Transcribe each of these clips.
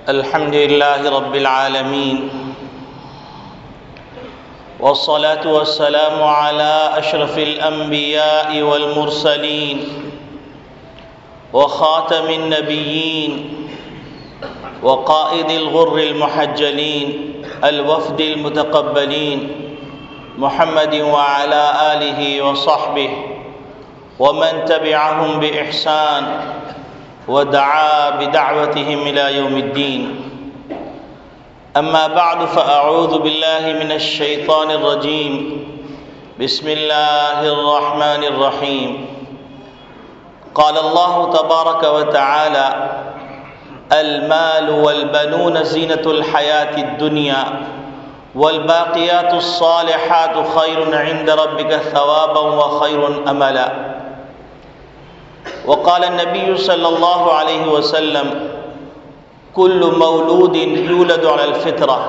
الحمد لله رب العالمين والصلاة والسلام على أشرف الأنبياء والمرسلين وخاتم النبيين وقائد الغر المحجلين الوفد المتقبلين محمد وعلى آله وصحبه ومن تبعهم بإحسان ودعا بدعوتهم إلى يوم الدين. أما بعد فأعوذ بالله من الشيطان الرجيم. بسم الله الرحمن الرحيم. قال الله تبارك وتعالى: المال والبنون زينة الحياة الدنيا والباقيات الصالحات خير عند ربك ثوابا وخير أملا. وقال النبي صلى الله عليه وسلم: كل مولود يولد على الفطرة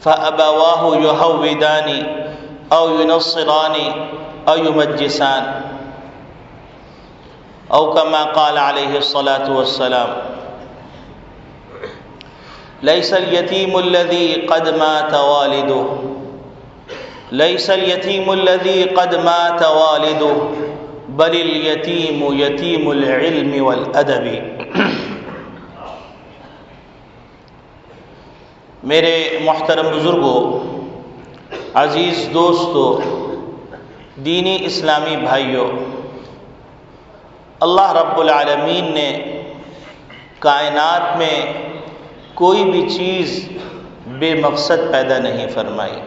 فأبواه يهودان أو ينصران أو يمجسان، أو كما قال عليه الصلاة والسلام: ليس اليتيم الذي قد مات والده، ليس اليتيم الذي قد مات والده بل الیتیم یتیم العلم والادب. میرے محترم بزرگوں، عزیز دوستوں، دینی اسلامی بھائیوں، اللہ رب العالمین نے کائنات میں کوئی بھی چیز بے مقصد پیدا نہیں فرمائی،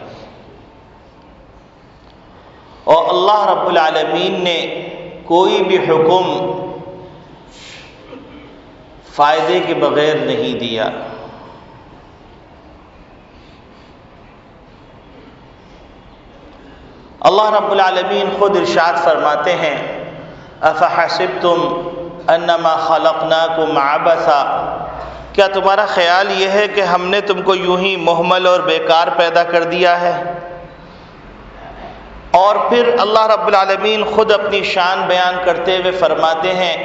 اور اللہ رب العالمین نے کوئی بھی حکم فائدے کے بغیر نہیں دیا. اللہ رب العالمین خود ارشاد فرماتے ہیں: افحسبتم انما خلقناکم عبثا، کیا تمہارا خیال یہ ہے کہ ہم نے تم کو یوں ہی مہمل اور بیکار پیدا کر دیا ہے؟ اور پھر اللہ رب العالمین خود اپنی شان بیان کرتے ہوئے فرماتے ہیں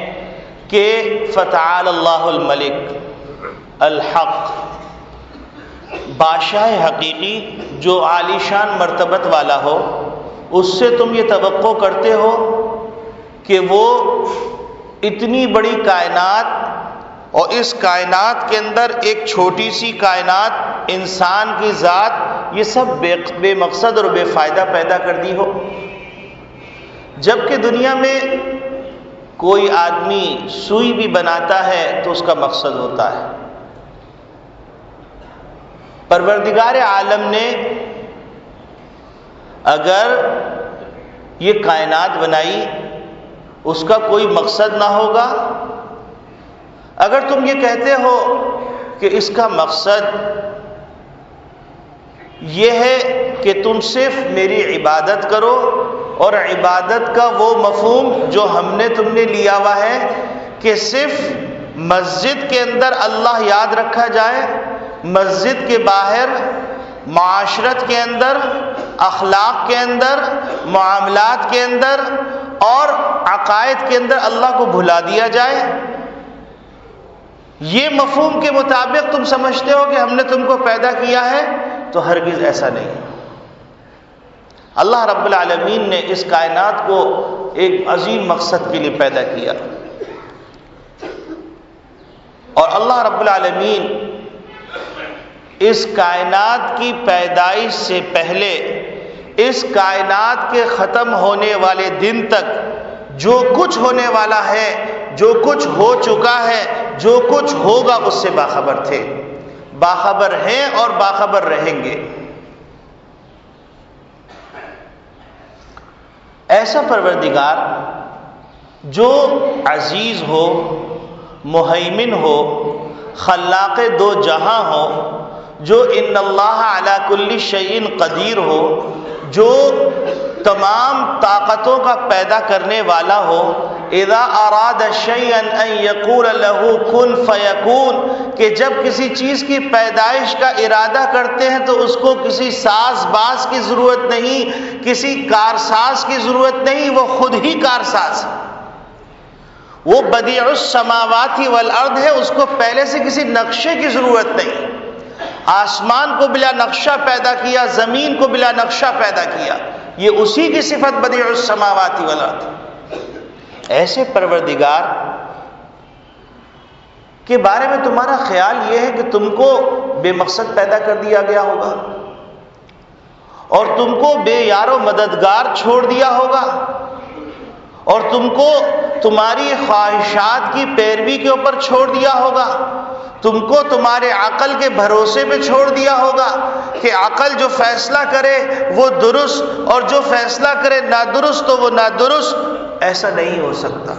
کہ فتعال اللہ الملک الحق، بادشاہ حقیقی جو عالی شان مرتبت والا ہو، اس سے تم یہ توقع کرتے ہو کہ وہ اتنی بڑی کائنات، اور اس کائنات کے اندر ایک چھوٹی سی کائنات انسان کی ذات، یہ سب بے مقصد اور بے فائدہ پیدا کر دی ہو؟ جبکہ دنیا میں کوئی آدمی سوئی بھی بناتا ہے تو اس کا مقصد ہوتا ہے. پروردگار عالم نے اگر یہ کائنات بنائی، اس کا کوئی مقصد نہ ہوگا؟ اگر تم یہ کہتے ہو کہ اس کا مقصد یہ ہے کہ تم صرف میری عبادت کرو، اور عبادت کا وہ مفہوم جو ہم نے تم نے لیا ہوا ہے کہ صرف مسجد کے اندر اللہ یاد رکھا جائے، مسجد کے باہر معاشرت کے اندر، اخلاق کے اندر، معاملات کے اندر اور عقائد کے اندر اللہ کو بھلا دیا جائے، یہ مفہوم کے مطابق تم سمجھتے ہو کہ ہم نے تم کو پیدا کیا ہے، تو ہرگز ایسا نہیں. اللہ رب العالمین نے اس کائنات کو ایک عظیم مقصد کے لیے پیدا کیا، اور اللہ رب العالمین اس کائنات کی پیدائش سے پہلے، اس کائنات کے ختم ہونے والے دن تک جو کچھ ہونے والا ہے، جو کچھ ہو چکا ہے، جو کچھ ہوگا، اس سے باخبر تھے، باخبر ہیں اور باخبر رہیں گے. ایسا پروردگار جو عزیز ہو، مہیمن ہو، خلاق دو جہاں ہو، جو ان اللہ علی کل شیء قدیر ہو، جو تمام طاقتوں کا پیدا کرنے والا ہو، اذا اراد شیئا ان یقول له کن فیکون، کہ جب کسی چیز کی پیدائش کا ارادہ کرتے ہیں تو اس کو کسی ساز باز کی ضرورت نہیں، کسی کارساز کی ضرورت نہیں، وہ خود ہی کارساز ہے. وہ بدیع السماوات والارض ہے، اس کو پہلے سے کسی نقشے کی ضرورت نہیں۔ آسمان کو بلا نقشہ پیدا کیا، زمین کو بلا نقشہ پیدا کیا، یہ اسی کی صفت بدیع السماوات والارض۔ ایسے پروردگار کے بارے میں تمہارا خیال یہ ہے کہ تم کو بے مقصد پیدا کر دیا گیا ہوگا اور تم کو بے یار و مددگار چھوڑ دیا ہوگا اور تم کو تمہاری خواہشات کی پیروی کے اوپر چھوڑ دیا ہوگا، تم کو تمہارے عقل کے بھروسے پہ چھوڑ دیا ہوگا کہ عقل جو فیصلہ کرے وہ درست اور جو فیصلہ کرے نادرست تو وہ نادرست۔ ایسا نہیں ہو سکتا۔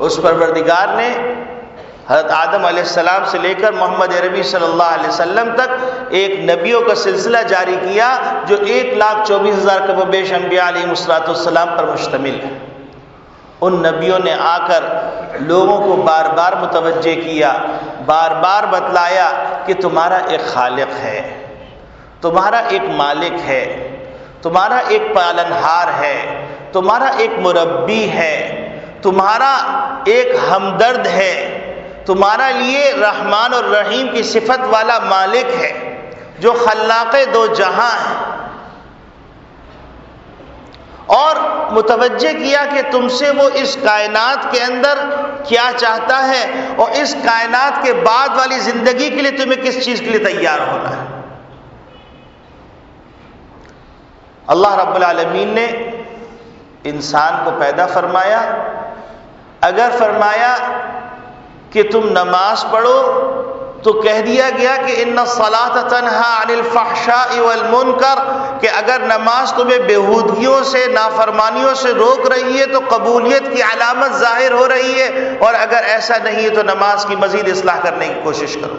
اس پروردگار نے حضرت آدم علیہ السلام سے لے کر محمد عربی صلی اللہ علیہ وسلم تک ایک نبیوں کا سلسلہ جاری کیا جو 1,24,000 کم و بیش انبیاء علیہ السلام پر مشتمل ہے۔ ان نبیوں نے آ کر لوگوں کو بار بار متوجہ کیا، بار بار بتلایا کہ تمہارا ایک خالق ہے، تمہارا ایک مالک ہے، تمہارا ایک پالنہار ہے، تمہارا ایک مربی ہے، تمہارا ایک ہمدرد ہے، تمہارا لیے رحمان اور رحیم کی صفت والا مالک ہے جو خلاق دو جہاں ہے، اور متوجہ کیا کہ تم سے وہ اس کائنات کے اندر کیا چاہتا ہے اور اس کائنات کے بعد والی زندگی کے لیے تمہیں کس چیز کے لیے تیار ہونا ہے۔ اللہ رب العالمین نے انسان کو پیدا فرمایا، اگر فرمایا کہ تم نماز پڑھو تو کہہ دیا گیا کہ ان الصلاۃ تنہی عن الفحشاء والمنکر، کہ اگر نماز تمہیں بےہودگیوں سے نافرمانیوں سے روک رہی ہے تو قبولیت کی علامت ظاہر ہو رہی ہے، اور اگر ایسا نہیں ہے تو نماز کی مزید اصلاح کرنے کی کوشش کرو۔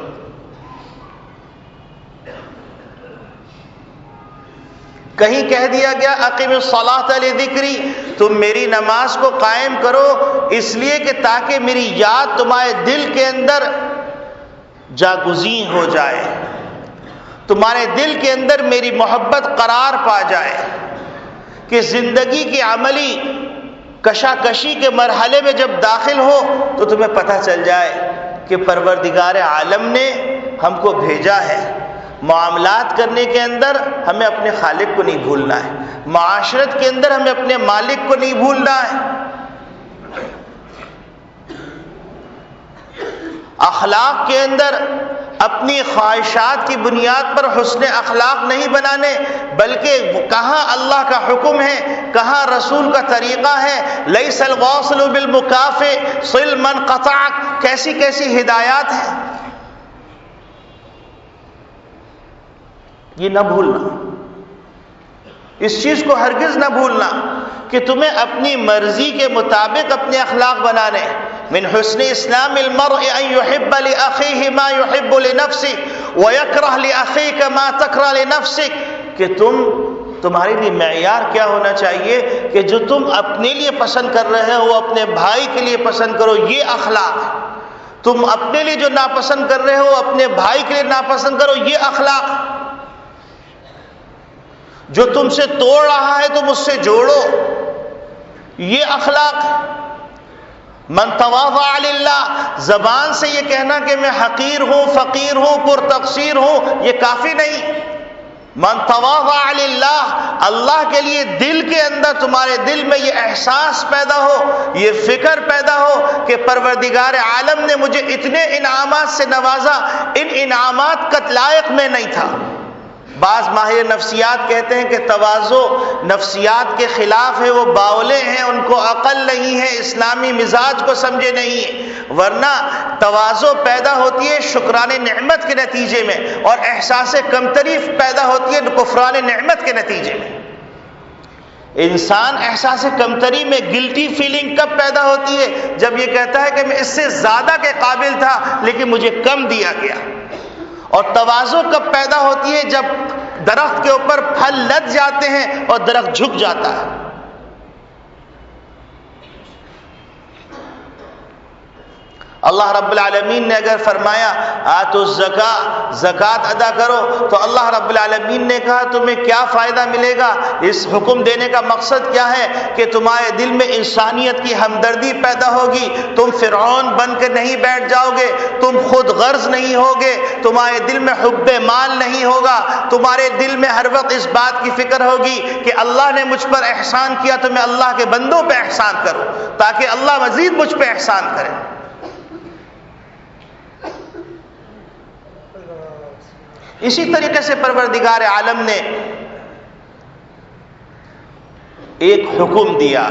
کہیں کہہ دیا گیا اقیم الصلاۃ لذکری، تم میری نماز کو قائم کرو اس لیے کہ تاکہ میری یاد تمہارے دل کے اندر جاگزین ہو جائے، تمہارے دل کے اندر میری محبت قرار پا جائے، کہ زندگی کی عملی کشاکشی کے مرحلے میں جب داخل ہو تو تمہیں پتہ چل جائے کہ پروردگار عالم نے ہم کو بھیجا ہے۔ معاملات کرنے کے اندر ہمیں اپنے خالق کو نہیں بھولنا ہے، معاشرت کے اندر ہمیں اپنے مالک کو نہیں بھولنا ہے، اخلاق کے اندر اپنی خواہشات کی بنیاد پر حسن اخلاق نہیں بنانے، بلکہ کہاں اللہ کا حکم ہے، کہاں رسول کا طریقہ ہے، لیس الواصل بالمکافئ صل من قطعک، کیسی کیسی ہدایات ہیں، یہ نہ بھولنا، اس چیز کو ہرگز نہ بھولنا کہ تمہیں اپنی مرضی کے مطابق اپنے اخلاق بنانے۔ من حسن اسلام المرء ان يحب لاخيه ما يحب لنفسه ويكره لاخيك ما تكره لنفسك، کہ تمہارے لیے معیار کیا ہونا چاہیے کہ جو تم اپنے لیے پسند کر رہے ہو اپنے بھائی کے لیے پسند کرو، یہ اخلاق۔ تم اپنے لیے جو ناپسند کر رہے ہو اپنے بھائی کے لیے ناپسند کرو، یہ اخلاق۔ جو تم سے توڑ رہا ہے تم اس سے جوڑو، یہ اخلاق۔ من تواضع للہ، زبان سے یہ کہنا کہ میں حقیر ہوں، فقیر ہوں، پر تقصیر ہوں، یہ کافی نہیں۔ من تواضع للہ، اللہ کے لیے دل کے اندر تمہارے دل میں یہ احساس پیدا ہو، یہ فکر پیدا ہو کہ پروردگار عالم نے مجھے اتنے انعامات سے نوازا، ان انعامات کا لائق میں نہیں تھا۔ بعض ماہر نفسیات کہتے ہیں کہ تواضع نفسیات کے خلاف ہے، وہ باولے ہیں، ان کو عقل نہیں ہے، اسلامی مزاج کو سمجھے نہیں ہے، ورنہ تواضع پیدا ہوتی ہے شکران نعمت کے نتیجے میں، اور احساس کمتری پیدا ہوتی ہے کفران نعمت کے نتیجے میں۔ انسان احساس کمتری میں گلٹی فیلنگ کب پیدا ہوتی ہے؟ جب یہ کہتا ہے کہ میں اس سے زیادہ کے قابل تھا لیکن مجھے کم دیا گیا۔ اور تواضع کب پیدا ہوتی ہے؟ جب درخت کے اوپر پھل لد جاتے ہیں اور درخت جھک جاتا ہے۔ اللہ رب العالمین نے اگر فرمایا آتوا الزکاۃ، زکوٰۃ ادا کرو، تو اللہ رب العالمین نے کہا تمہیں کیا فائدہ ملے گا؟ اس حکم دینے کا مقصد کیا ہے؟ کہ تمہارے دل میں انسانیت کی ہمدردی پیدا ہوگی، تم فرعون بن کے نہیں بیٹھ جاؤ گے، تم خود غرض نہیں ہوگے، تمہارے دل میں حب مال نہیں ہوگا، تمہارے دل میں ہر وقت اس بات کی فکر ہوگی کہ اللہ نے مجھ پر احسان کیا تو میں اللہ کے بندوں پہ احسان کروں تاکہ اللہ مزید مجھ پہ احسان کرے۔ اسی طریقے سے پروردگار عالم نے ایک حکم دیا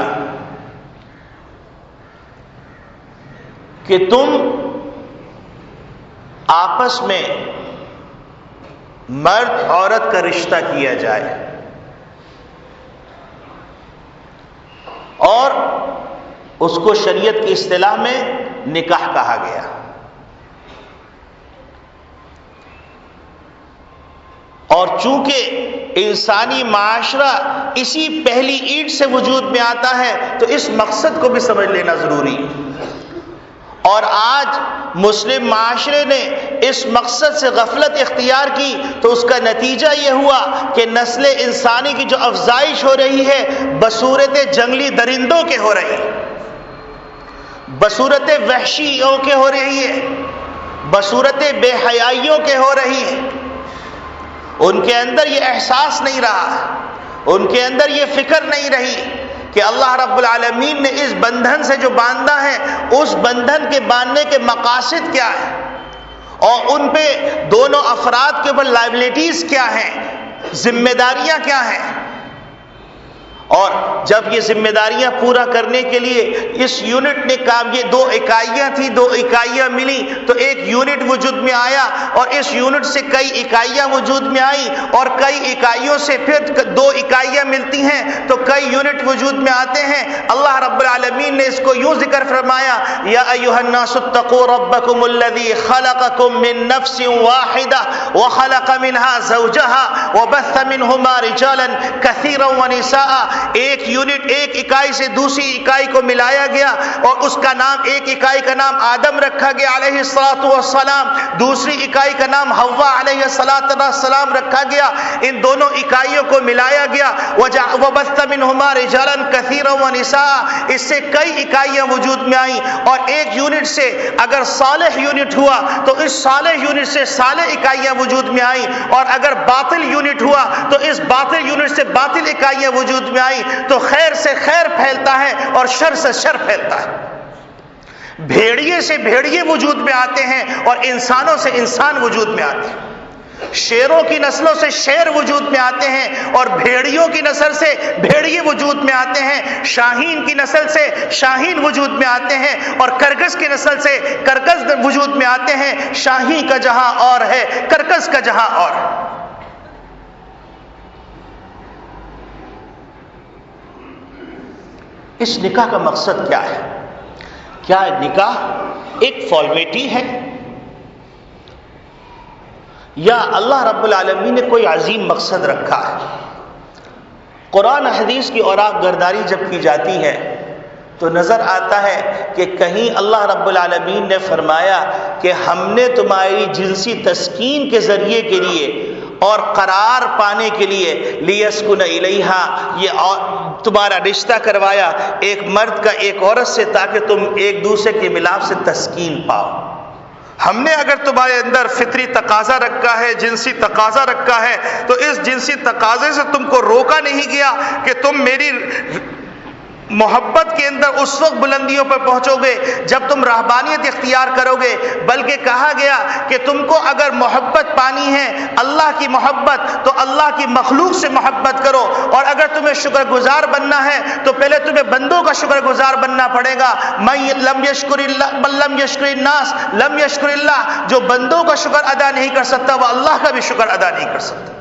کہ تم آپس میں مرد عورت کا رشتہ کیا جائے، اور اس کو شریعت کی اصطلاح میں نکاح کہا گیا۔ اور چونکہ انسانی معاشرہ اسی پہلی اینٹ سے وجود میں آتا ہے تو اس مقصد کو بھی سمجھ لینا ضروری ہے، اور آج مسلم معاشرے نے اس مقصد سے غفلت اختیار کی تو اس کا نتیجہ یہ ہوا کہ نسل انسانی کی جو افزائش ہو رہی ہے بصورت جنگلی درندوں کے ہو رہی ہے، بصورت وحشیوں کے ہو رہی ہے، بصورت بے حیائیوں کے ہو رہی ہے۔ ان کے اندر یہ احساس نہیں رہا، ان کے اندر یہ فکر نہیں رہی کہ اللہ رب العالمین نے اس بندھن سے جو باندھا ہے اس بندھن کے باندھنے کے مقاصد کیا ہے، اور ان پہ دونوں افراد کے اوپر لائبلٹیز کیا ہیں، ذمہ داریاں کیا ہیں۔ اور جب یہ ذمہ داریاں پورا کرنے کے لیے اس یونٹ نے کام، یہ دو اکائیاں تھیں، دو اکائیاں ملی تو ایک یونٹ وجود میں آیا، اور اس یونٹ سے کئی اکائیاں وجود میں آئی، اور کئی اکائیوں سے پھر دو اکائیاں ملتی ہیں تو کئی یونٹ وجود میں آتے ہیں۔ اللہ رب العالمین نے اس کو یوں ذکر فرمایا، یا ایھا الناس اتقوا ربکم الذی خلقکم من نفس واحدہ وخلق منها زوجها وبث منہما رجالا کثیرا ونساء۔ ایک یونٹ، ایک اکائی سے دوسری اکائی کو ملایا گیا، اور اس کا نام، ایک اکائی کا نام آدم رکھا گیا علیہ الصلوۃ والسلام، دوسری اکائی کا نام حوا علیہ الصلوۃ والسلام رکھا گیا۔ ان دونوں اکائیوں کو ملایا گیا، وبث منہما رجالا کثیرا ونساء، اس سے کئی اکائیاں وجود میں آئیں، اور ایک یونٹ سے اگر صالح یونٹ ہوا تو اس صالح یونٹ سے صالح اکائیاں وجود میں آئیں، اور اگر باطل یونٹ ہوا تو اس باطل یونٹ سے باطل اکائیاں وجود میں آئی، تو خیر سے خیر پھیلتا ہے اور شر سے شر پھیلتا ہے۔ بھیڑیے سے بھیڑیے وجود میں آتے ہیں اور انسانوں سے انسان وجود میں آتے ہیں، شیروں کی نسلوں سے شیر وجود میں آتے ہیں، اور بھیڑیوں کی نسل سے بھیڑیے وجود میں آتے ہیں، شاہین کی نسل سے شاہین وجود میں آتے ہیں، اور کرکس کی نسل سے کرکس وجود میں آتے ہیں۔ شاہین کا جہاں اور ہے، کرکس کا جہاں اور ہے۔ اس نکاح کا مقصد کیا ہے؟ کیا نکاح ایک فارمیٹی ہے، یا اللہ رب العالمین نے کوئی عظیم مقصد رکھا ہے؟ قرآن حدیث کی اوراق گرداری جب کی جاتی ہے تو نظر آتا ہے کہ کہیں اللہ رب العالمین نے فرمایا کہ ہم نے تمہاری جنسی تسکین کے ذریعے کے لیے اور قرار پانے کے لیے لیسکن الیہا، یہ تمہارا رشتہ کروایا ایک مرد کا ایک عورت سے تاکہ تم ایک دوسرے کے ملاپ سے تسکین پاؤ۔ ہم نے اگر تمہارے اندر فطری تقاضا رکھا ہے، جنسی تقاضا رکھا ہے، تو اس جنسی تقاضے سے تم کو روکا نہیں گیا کہ تم میری محبت کے اندر اس وقت بلندیوں پر پہنچو گے جب تم رہبانیت اختیار کرو گے، بلکہ کہا گیا کہ تم کو اگر محبت پانی ہے اللہ کی محبت تو اللہ کی مخلوق سے محبت کرو، اور اگر تمہیں شکر گزار بننا ہے تو پہلے تمہیں بندوں کا شکر گزار بننا پڑے گا۔ من لم یشکر الناس لم یشکر اللہ، جو بندوں کا شکر ادا نہیں کر سکتا وہ اللہ کا بھی شکر ادا نہیں کر سکتا۔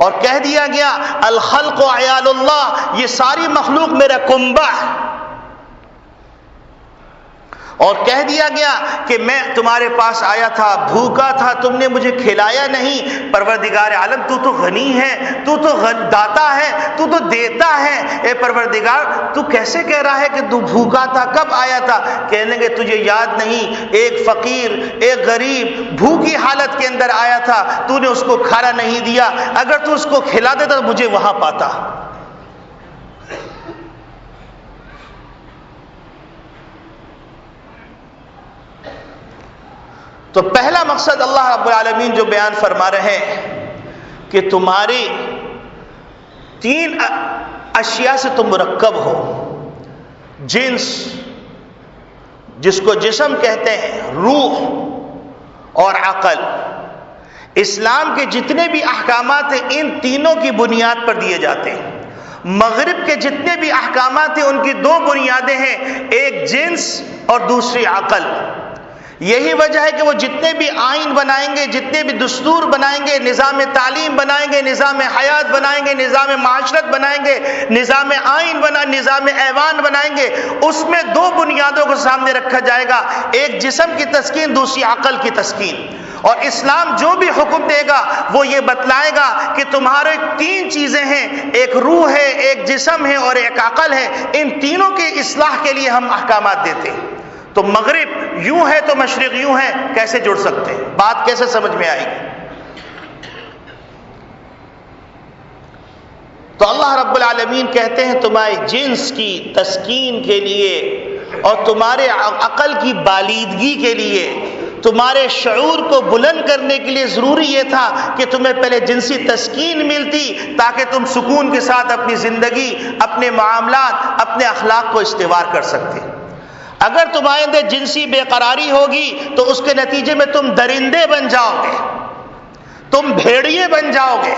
اور کہہ دیا گیا الخلق عیال اللہ، یہ ساری مخلوق میرا کنبہ ہے۔ اور کہہ دیا گیا کہ میں تمہارے پاس آیا تھا بھوکا تھا، تم نے مجھے کھلایا نہیں۔ پروردگار عالم تو تو غنی ہے، تو تو داتا ہے، تو تو دیتا ہے، اے پروردگار تو کیسے کہہ رہا ہے کہ تو بھوکا تھا؟ کب آیا تھا؟ کہنے گے تجھے یاد نہیں، ایک فقیر، ایک غریب بھوکی حالت کے اندر آیا تھا، تو نے اس کو کھانا نہیں دیا، اگر تو اس کو کھلا دیتا تو مجھے وہاں پاتا۔ تو پہلا مقصد اللہ رب العالمین جو بیان فرما رہے ہیں کہ تمہاری 3 اشیاء سے تم مرکب ہو، جنس جس کو جسم کہتے ہیں، روح اور عقل۔ اسلام کے جتنے بھی احکامات ہیں ان تینوں کی بنیاد پر دیے جاتے ہیں۔ مغرب کے جتنے بھی احکامات ہیں ان کی 2 بنیادیں ہیں، ایک جنس اور دوسری عقل۔ یہی وجہ ہے کہ وہ جتنے بھی آئین بنائیں گے، جتنے بھی دستور بنائیں گے، نظام تعلیم بنائیں گے، نظام حیات بنائیں گے، نظام معاشرت بنائیں گے، نظام آئین نظام ایوان بنائیں گے، اس میں 2 بنیادوں کو سامنے رکھا جائے گا، ایک جسم کی تسکین، دوسری عقل کی تسکین۔ اور اسلام جو بھی حکم دے گا وہ یہ بتلائے گا کہ تمہارے 3 چیزیں ہیں، ایک روح ہے، ایک جسم ہے اور ایک عقل ہے، ان تینوں کی اصلاح کے لیے ہم احکامات دیتے ہیں۔ تو مغرب یوں ہے تو مشرق یوں ہے، کیسے جڑ سکتے ہیں؟ بات کیسے سمجھ میں آئے گی؟ تو اللہ رب العالمین کہتے ہیں تمہارے جنس کی تسکین کے لیے اور تمہارے عقل کی بالیدگی کے لیے، تمہارے شعور کو بلند کرنے کے لیے ضروری یہ تھا کہ تمہیں پہلے جنسی تسکین ملتی تاکہ تم سکون کے ساتھ اپنی زندگی، اپنے معاملات، اپنے اخلاق کو استوار کر سکتے۔ اگر تمہارے اندر جنسی بے قراری ہوگی تو اس کے نتیجے میں تم درندے بن جاؤ گے، تم بھیڑیے بن جاؤ گے۔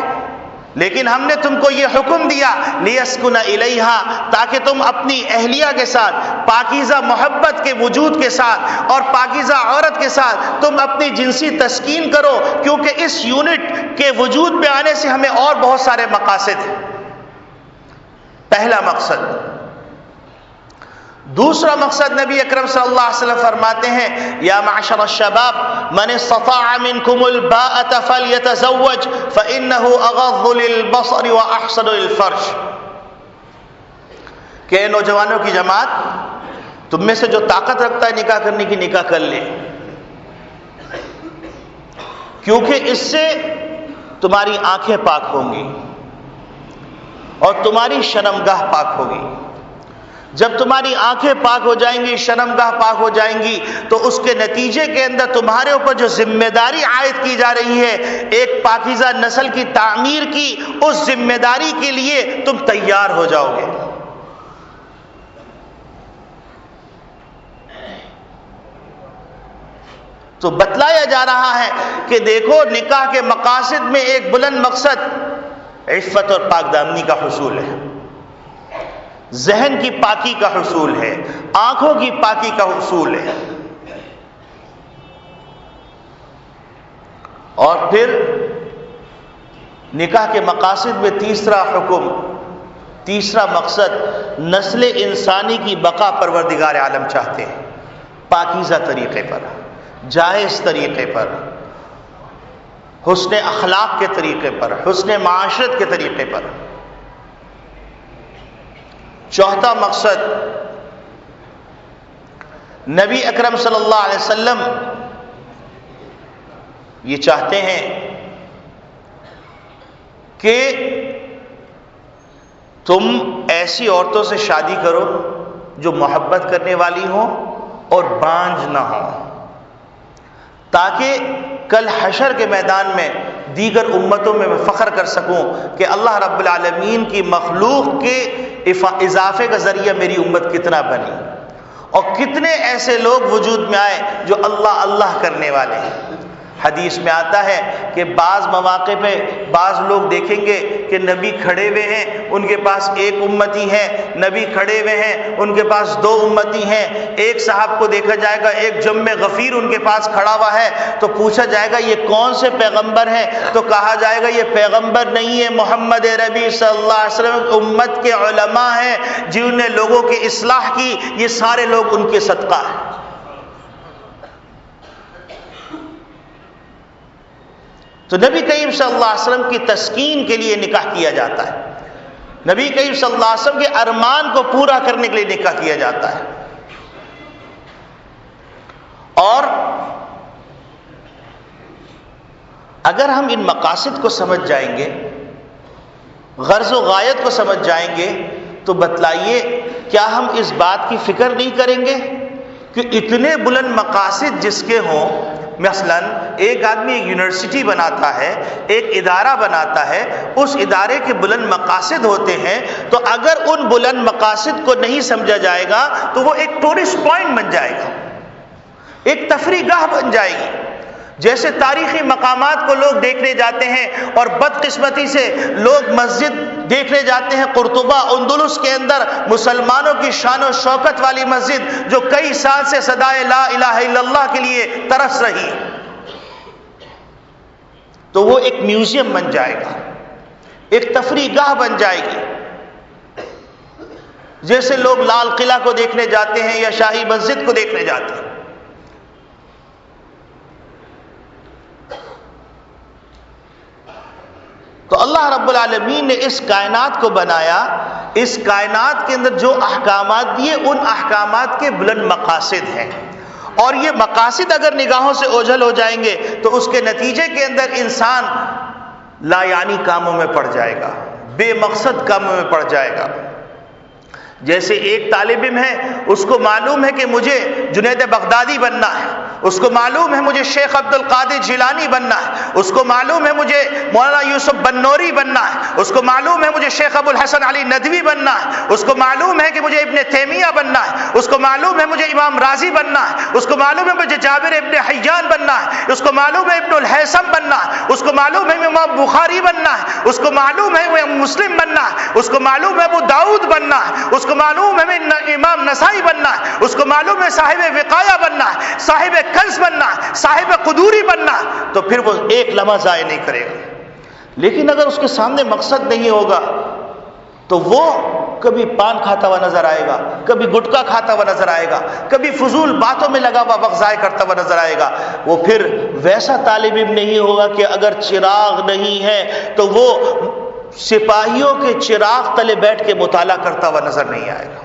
لیکن ہم نے تم کو یہ حکم دیا لیسکن الیہا، تاکہ تم اپنی اہلیہ کے ساتھ پاکیزہ محبت کے وجود کے ساتھ اور پاکیزہ عورت کے ساتھ تم اپنی جنسی تسکین کرو، کیونکہ اس یونٹ کے وجود میں آنے سے ہمیں اور بہت سارے مقاصد ہیں۔ پہلا مقصد۔ دوسرا مقصد نبی اکرم صلی اللہ علیہ وسلم فرماتے ہیں یا معشر الشباب من استطاع منکم الباءة فلیتزوج فإنه اغض للبصر واحسن للفرج، کہ نوجوانوں کی جماعت، تم میں سے جو طاقت رکھتا ہے نکاح کرنے کی نکاح کر لے، کیونکہ اس سے تمہاری آنکھیں پاک ہوں گی اور تمہاری شرمگاہ پاک ہوگی۔ جب تمہاری آنکھیں پاک ہو جائیں گی، شرمگاہ پاک ہو جائیں گی، تو اس کے نتیجے کے اندر تمہارے اوپر جو ذمہ داری عائد کی جا رہی ہے ایک پاکیزہ نسل کی تعمیر کی، اس ذمہ داری کے لیے تم تیار ہو جاؤ گے۔ تو بتلایا جا رہا ہے کہ دیکھو نکاح کے مقاصد میں ایک بلند مقصد عفت اور پاک دامنی کا حصول ہے، ذہن کی پاکی کا حصول ہے، آنکھوں کی پاکی کا حصول ہے۔ اور پھر نکاح کے مقاصد میں تیسرا حکم، تیسرا مقصد نسل انسانی کی بقا پروردگار عالم چاہتے ہیں، پاکیزہ طریقے پر، جائز طریقے پر، حسن اخلاق کے طریقے پر، حسن معاشرت کے طریقے پر۔ چوتھا مقصد نبی اکرم صلی اللہ علیہ وسلم یہ چاہتے ہیں کہ تم ایسی عورتوں سے شادی کرو جو محبت کرنے والی ہوں اور بانجھ نہ ہوں، تاکہ کل حشر کے میدان میں دیگر امتوں میں فخر کر سکوں کہ اللہ رب العالمین کی مخلوق کے اضافے کا ذریعہ میری امت کتنا بنی، اور کتنے ایسے لوگ وجود میں آئے جو اللہ اللہ کرنے والے ہیں۔ حدیث میں آتا ہے کہ بعض مواقع پہ بعض لوگ دیکھیں گے کہ نبی کھڑے ہوئے ہیں، ان کے پاس ایک امتی ہے، نبی کھڑے ہوئے ہیں، ان کے پاس 2 امتی ہیں۔ ایک صاحب کو دیکھا جائے گا ایک جمع غفیر ان کے پاس کھڑا ہوا ہے، تو پوچھا جائے گا یہ کون سے پیغمبر ہیں؟ تو کہا جائے گا یہ پیغمبر نہیں ہے، محمد ربی صلی اللہ علیہ وسلم امت کے علماء ہیں جنہوں نے لوگوں کی اصلاح کی، یہ سارے لوگ ان کے صدقہ ہیں۔ تو نبی کریم صلی اللہ علیہ وسلم کی تسکین کے لیے نکاح کیا جاتا ہے، نبی کریم صلی اللہ علیہ وسلم کے ارمان کو پورا کرنے کے لیے نکاح کیا جاتا ہے. اور اگر ہم ان مقاصد کو سمجھ جائیں گے، غرض و غایت کو سمجھ جائیں گے، تو بتلائیے کیا ہم اس بات کی فکر نہیں کریں گے کہ اتنے بلند مقاصد جس کے ہوں، مثلا ایک آدمی ایک یونیورسٹی بناتا ہے، ایک ادارہ بناتا ہے، اس ادارے کے بلند مقاصد ہوتے ہیں، تو اگر ان بلند مقاصد کو نہیں سمجھا جائے گا تو وہ ایک ٹورسٹ پوائنٹ بن جائے گا، ایک تفریح گاہ بن جائے گی. جیسے تاریخی مقامات کو لوگ دیکھنے جاتے ہیں اور بدقسمتی سے لوگ مسجد دیکھنے جاتے ہیں قرطبہ اندلس کے اندر، مسلمانوں کی شان و شوکت والی مسجد جو کئی سال سے صدائے لا الہ الا اللہ کے لیے ترس رہی، تو وہ ایک میوزیم بن جائے گا، ایک تفریح گاہ بن جائے گی. جیسے لوگ لال قلعہ کو دیکھنے جاتے ہیں یا شاہی مسجد کو دیکھنے جاتے ہیں. تو اللہ رب العالمین نے اس کائنات کو بنایا، اس کائنات کے اندر جو احکامات دیے ان احکامات کے بلند مقاصد ہیں، اور یہ مقاصد اگر نگاہوں سے اوجھل ہو جائیں گے تو اس کے نتیجے کے اندر انسان لا یعنی کاموں میں پڑ جائے گا، بے مقصد کاموں میں پڑ جائے گا. جیسے ایک طالب علم ہے، اس کو معلوم ہے کہ مجھے جنید بغدادی بننا ہے، اس کو معلوم ہے مجھے شیخ عبد القادر جیلانی بننا ہے، اس کو معلوم ہے مجھے مولانا یوسف بنوری بننا ہے، اس کو معلوم ہے مجھے شیخ ابو الحسن علی ندوی بننا ہے، اس کو معلوم ہے کہ مجھے ابن تیمیہ بننا ہے، اس کو معلوم ہے مجھے امام رازی بننا ہے، اس کو معلوم ہے مجھے جابر ابن حیان بننا ہے، اس کو معلوم ہے ابن الہیثم بننا ہے، اس کو معلوم ہے امام بخاری بننا ہے، اس کو معلوم ہے مسلم بننا ہے، اس کو معلوم ہے ابو داؤد بننا ہے، اس کو معلوم ہے امام نسائی بننا ہے، اس کو معلوم ہے صاحب وقایہ بننا ہے، صاحب کنز بننا ہے، صاحب قدوری بننا ہے، تو پھر وہ ایک لمحہ ضائع نہیں کرے گا. لیکن اگر اس کے سامنے مقصد نہیں ہوگا تو وہ کبھی پان کھاتا ہوا نظر آئے گا، کبھی گٹکا کھاتا ہوا نظر آئے گا، کبھی فضول باتوں میں لگا ہوا وقت ضائع کرتا ہوا نظر آئے گا. وہ پھر ویسا طالب علم نہیں ہوگا کہ اگر چراغ نہیں ہے تو وہ سپاہیوں کے چراغ تلے بیٹھ کے مطالعہ کرتا ہوا نظر نہیں آئے گا.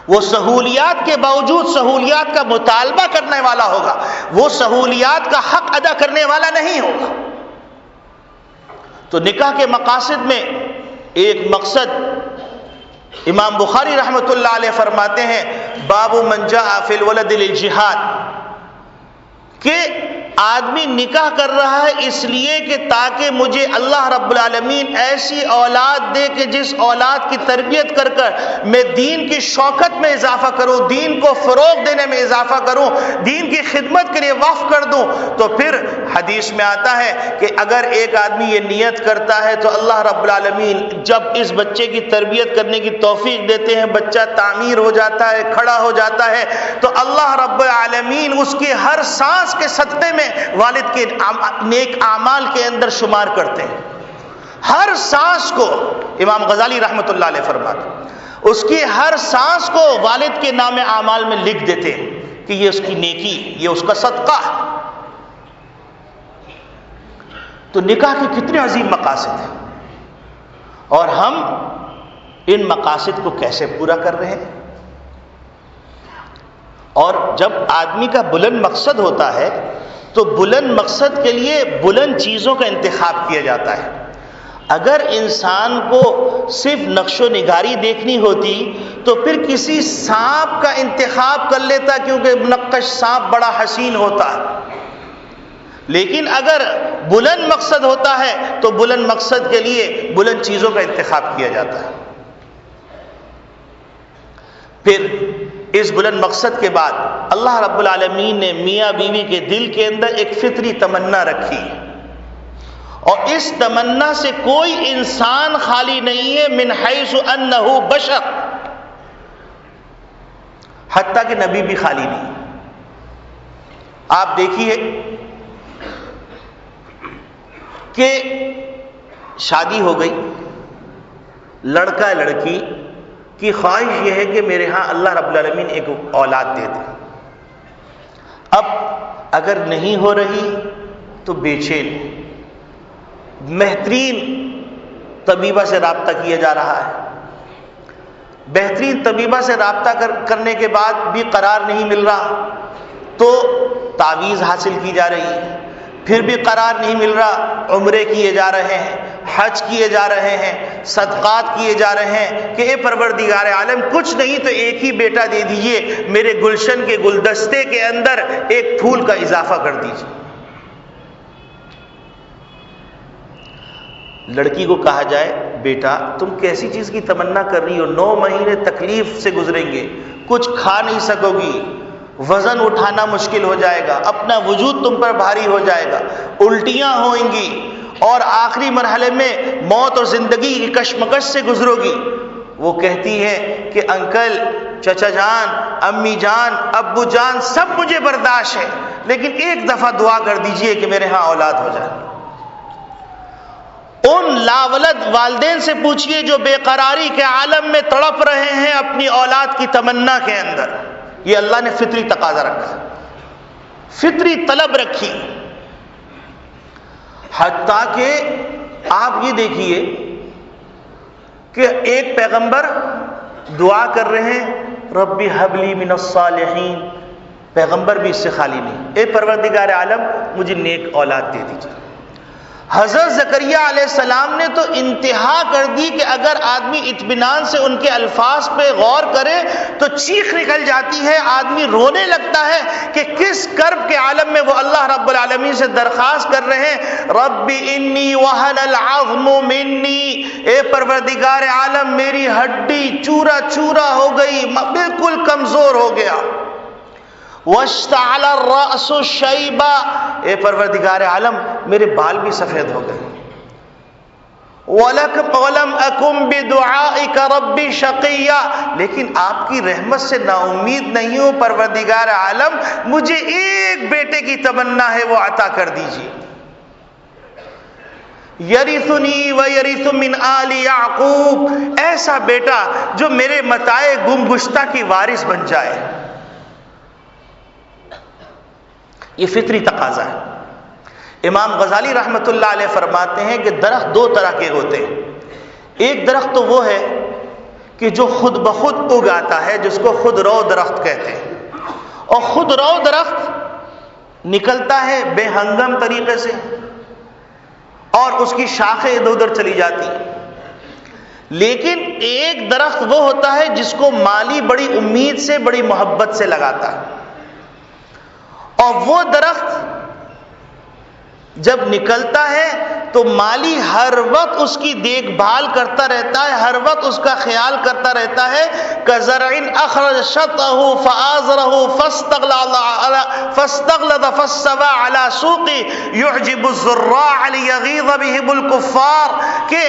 وہ سہولیات کے باوجود سہولیات کا مطالبہ کرنے والا ہوگا، وہ سہولیات کا حق ادا کرنے والا نہیں ہوگا. تو نکاح کے مقاصد میں ایک مقصد امام بخاری رحمۃ اللہ علیہ فرماتے ہیں، باب من جاء فی الولد للجہاد، کہ آدمی نکاح کر رہا ہے اس لیے کہ تاکہ مجھے اللہ رب العالمین ایسی اولاد دے کہ جس اولاد کی تربیت کر کر میں دین کی شوکت میں اضافہ کروں، دین کو فروغ دینے میں اضافہ کروں، دین کی خدمت کے لیے وقف کر دوں. تو پھر حدیث میں آتا ہے کہ اگر ایک آدمی یہ نیت کرتا ہے تو اللہ رب العالمین جب اس بچے کی تربیت کرنے کی توفیق دیتے ہیں، بچہ تعمیر ہو جاتا ہے، کھڑا ہو جاتا ہے، تو اللہ رب العالمین اس کی ہر سانس کے صدقے میں والد کے نیک اعمال کے اندر شمار کرتے ہیں. ہر سانس کو امام غزالی رحمۃ اللہ علیہ فرماتے ہیں، اس کی ہر سانس کو والد کے نام اعمال میں لکھ دیتے ہیں کہ یہ اس کی نیکی، یہ اس کا صدقہ. تو نکاح کے کتنے عظیم مقاصد ہیں، اور ہم ان مقاصد کو کیسے پورا کر رہے ہیں. اور جب آدمی کا بلند مقصد ہوتا ہے تو بلند مقصد کے لیے بلند چیزوں کا انتخاب کیا جاتا ہے. اگر انسان کو صرف نقش و نگاری دیکھنی ہوتی تو پھر کسی سانپ کا انتخاب کر لیتا، کیونکہ منقش سانپ بڑا حسین ہوتا ہے. لیکن اگر بلند مقصد ہوتا ہے تو بلند مقصد کے لیے بلند چیزوں کا انتخاب کیا جاتا ہے. پھر اس بلند مقصد کے بعد اللہ رب العالمین نے میاں بیوی کے دل کے اندر ایک فطری تمنا رکھی، اور اس تمنا سے کوئی انسان خالی نہیں ہے، من حیث انہ بشر، حتیٰ کہ نبی بھی خالی نہیں. آپ دیکھیے کہ شادی ہو گئی، لڑکا لڑکی کی خواہش یہ ہے کہ میرے ہاں اللہ رب العالمین ایک اولاد دے دے. اب اگر نہیں ہو رہی تو بے چین، بہترین طبیبہ سے رابطہ کیا جا رہا ہے، بہترین طبیبہ سے رابطہ کرنے کے بعد بھی قرار نہیں مل رہا تو تعویذ حاصل کی جا رہی ہے، پھر بھی قرار نہیں مل رہا، عمرے کیے جا رہے ہیں، حج کیے جا رہے ہیں، صدقات کیے جا رہے ہیں کہ اے پروردگار عالم کچھ نہیں تو ایک ہی بیٹا دے دیجئے، میرے گلشن کے گلدستے کے اندر ایک پھول کا اضافہ کر دیجئے۔ لڑکی کو کہا جائے بیٹا تم کیسی چیز کی تمنا کر رہی ہو، 9 مہینے تکلیف سے گزریں گے، کچھ کھا نہیں سکو گی، وزن اٹھانا مشکل ہو جائے گا، اپنا وجود تم پر بھاری ہو جائے گا، الٹیاں ہوئیں گی اور آخری مرحلے میں موت اور زندگی کی کشمکش سے گزرو گی۔ وہ کہتی ہے کہ انکل، چچا جان، امی جان، ابو جان سب مجھے برداشت ہے، لیکن ایک دفعہ دعا کر دیجئے کہ میرے ہاں اولاد ہو جائے۔ ان لاولد والدین سے پوچھئے جو بے قراری کے عالم میں تڑپ رہے ہیں اپنی اولاد کی تمنا کے اندر۔ یہ اللہ نے فطری تقاضا رکھا، فطری طلب رکھی، حتیٰ کہ آپ یہ دیکھیے کہ ایک پیغمبر دعا کر رہے ہیں ربی حب لی من الصالحین، پیغمبر بھی اس سے خالی نہیں، اے پروردگار عالم مجھے نیک اولاد دے دیجیے۔ حضرت زکریا علیہ السلام نے تو انتہا کر دی کہ اگر آدمی اطمینان سے ان کے الفاظ پہ غور کرے تو چیخ نکل جاتی ہے، آدمی رونے لگتا ہے کہ کس کرب کے عالم میں وہ اللہ رب العالمین سے درخواست کر رہے ہیں رب انی وہن العظم منی، اے پروردگار عالم میری ہڈی چورا چورا ہو گئی، بالکل کمزور ہو گیا، واشتعل الرأس شیبا، اے پروردگار عالم میرے بال بھی سفید ہو گئے، وَلَمْ أَكُمْ بِدُعَائِكَ رَبِّ شَقِيًّا، لیکن آپ کی رحمت سے نا امید نہیں ہوں پروردگار عالم، مجھے ایک بیٹے کی تمنا ہے وہ عطا کر دیجیے، یرثنی ویرث من آل یعقوب، ایسا بیٹا جو میرے متاع گم گشتہ کی وارث بن جائے۔ یہ فطری تقاضا ہے۔ امام غزالی رحمۃ اللہ علیہ فرماتے ہیں کہ درخت 2 طرح کے ہوتے ہیں، ایک درخت تو وہ ہے کہ جو خود بخود اگ آتا ہے جس کو خود رو درخت کہتے ہیں، اور خود رو درخت نکلتا ہے بے ہنگم طریقے سے اور اس کی شاخیں ادھر ادھر چلی جاتی ہیں، لیکن ایک درخت وہ ہوتا ہے جس کو مالی بڑی امید سے بڑی محبت سے لگاتا ہے، اور وہ درخت جب نکلتا ہے تو مالی ہر وقت اس کی دیکھ بھال کرتا رہتا ہے، ہر وقت اس کا خیال کرتا رہتا ہے، كَزَرْعٍ أَخْرَجَ شَطْأَهُ فَآزَرَهُ فَاسْتَغْلَظَ فَاسْتَوَىٰ عَلَىٰ سُوقِهِ يُعْجِبُ الزُّرَّاعَ لِيَغِيظَ بِهِمُ الْكُفَّارَ، کہ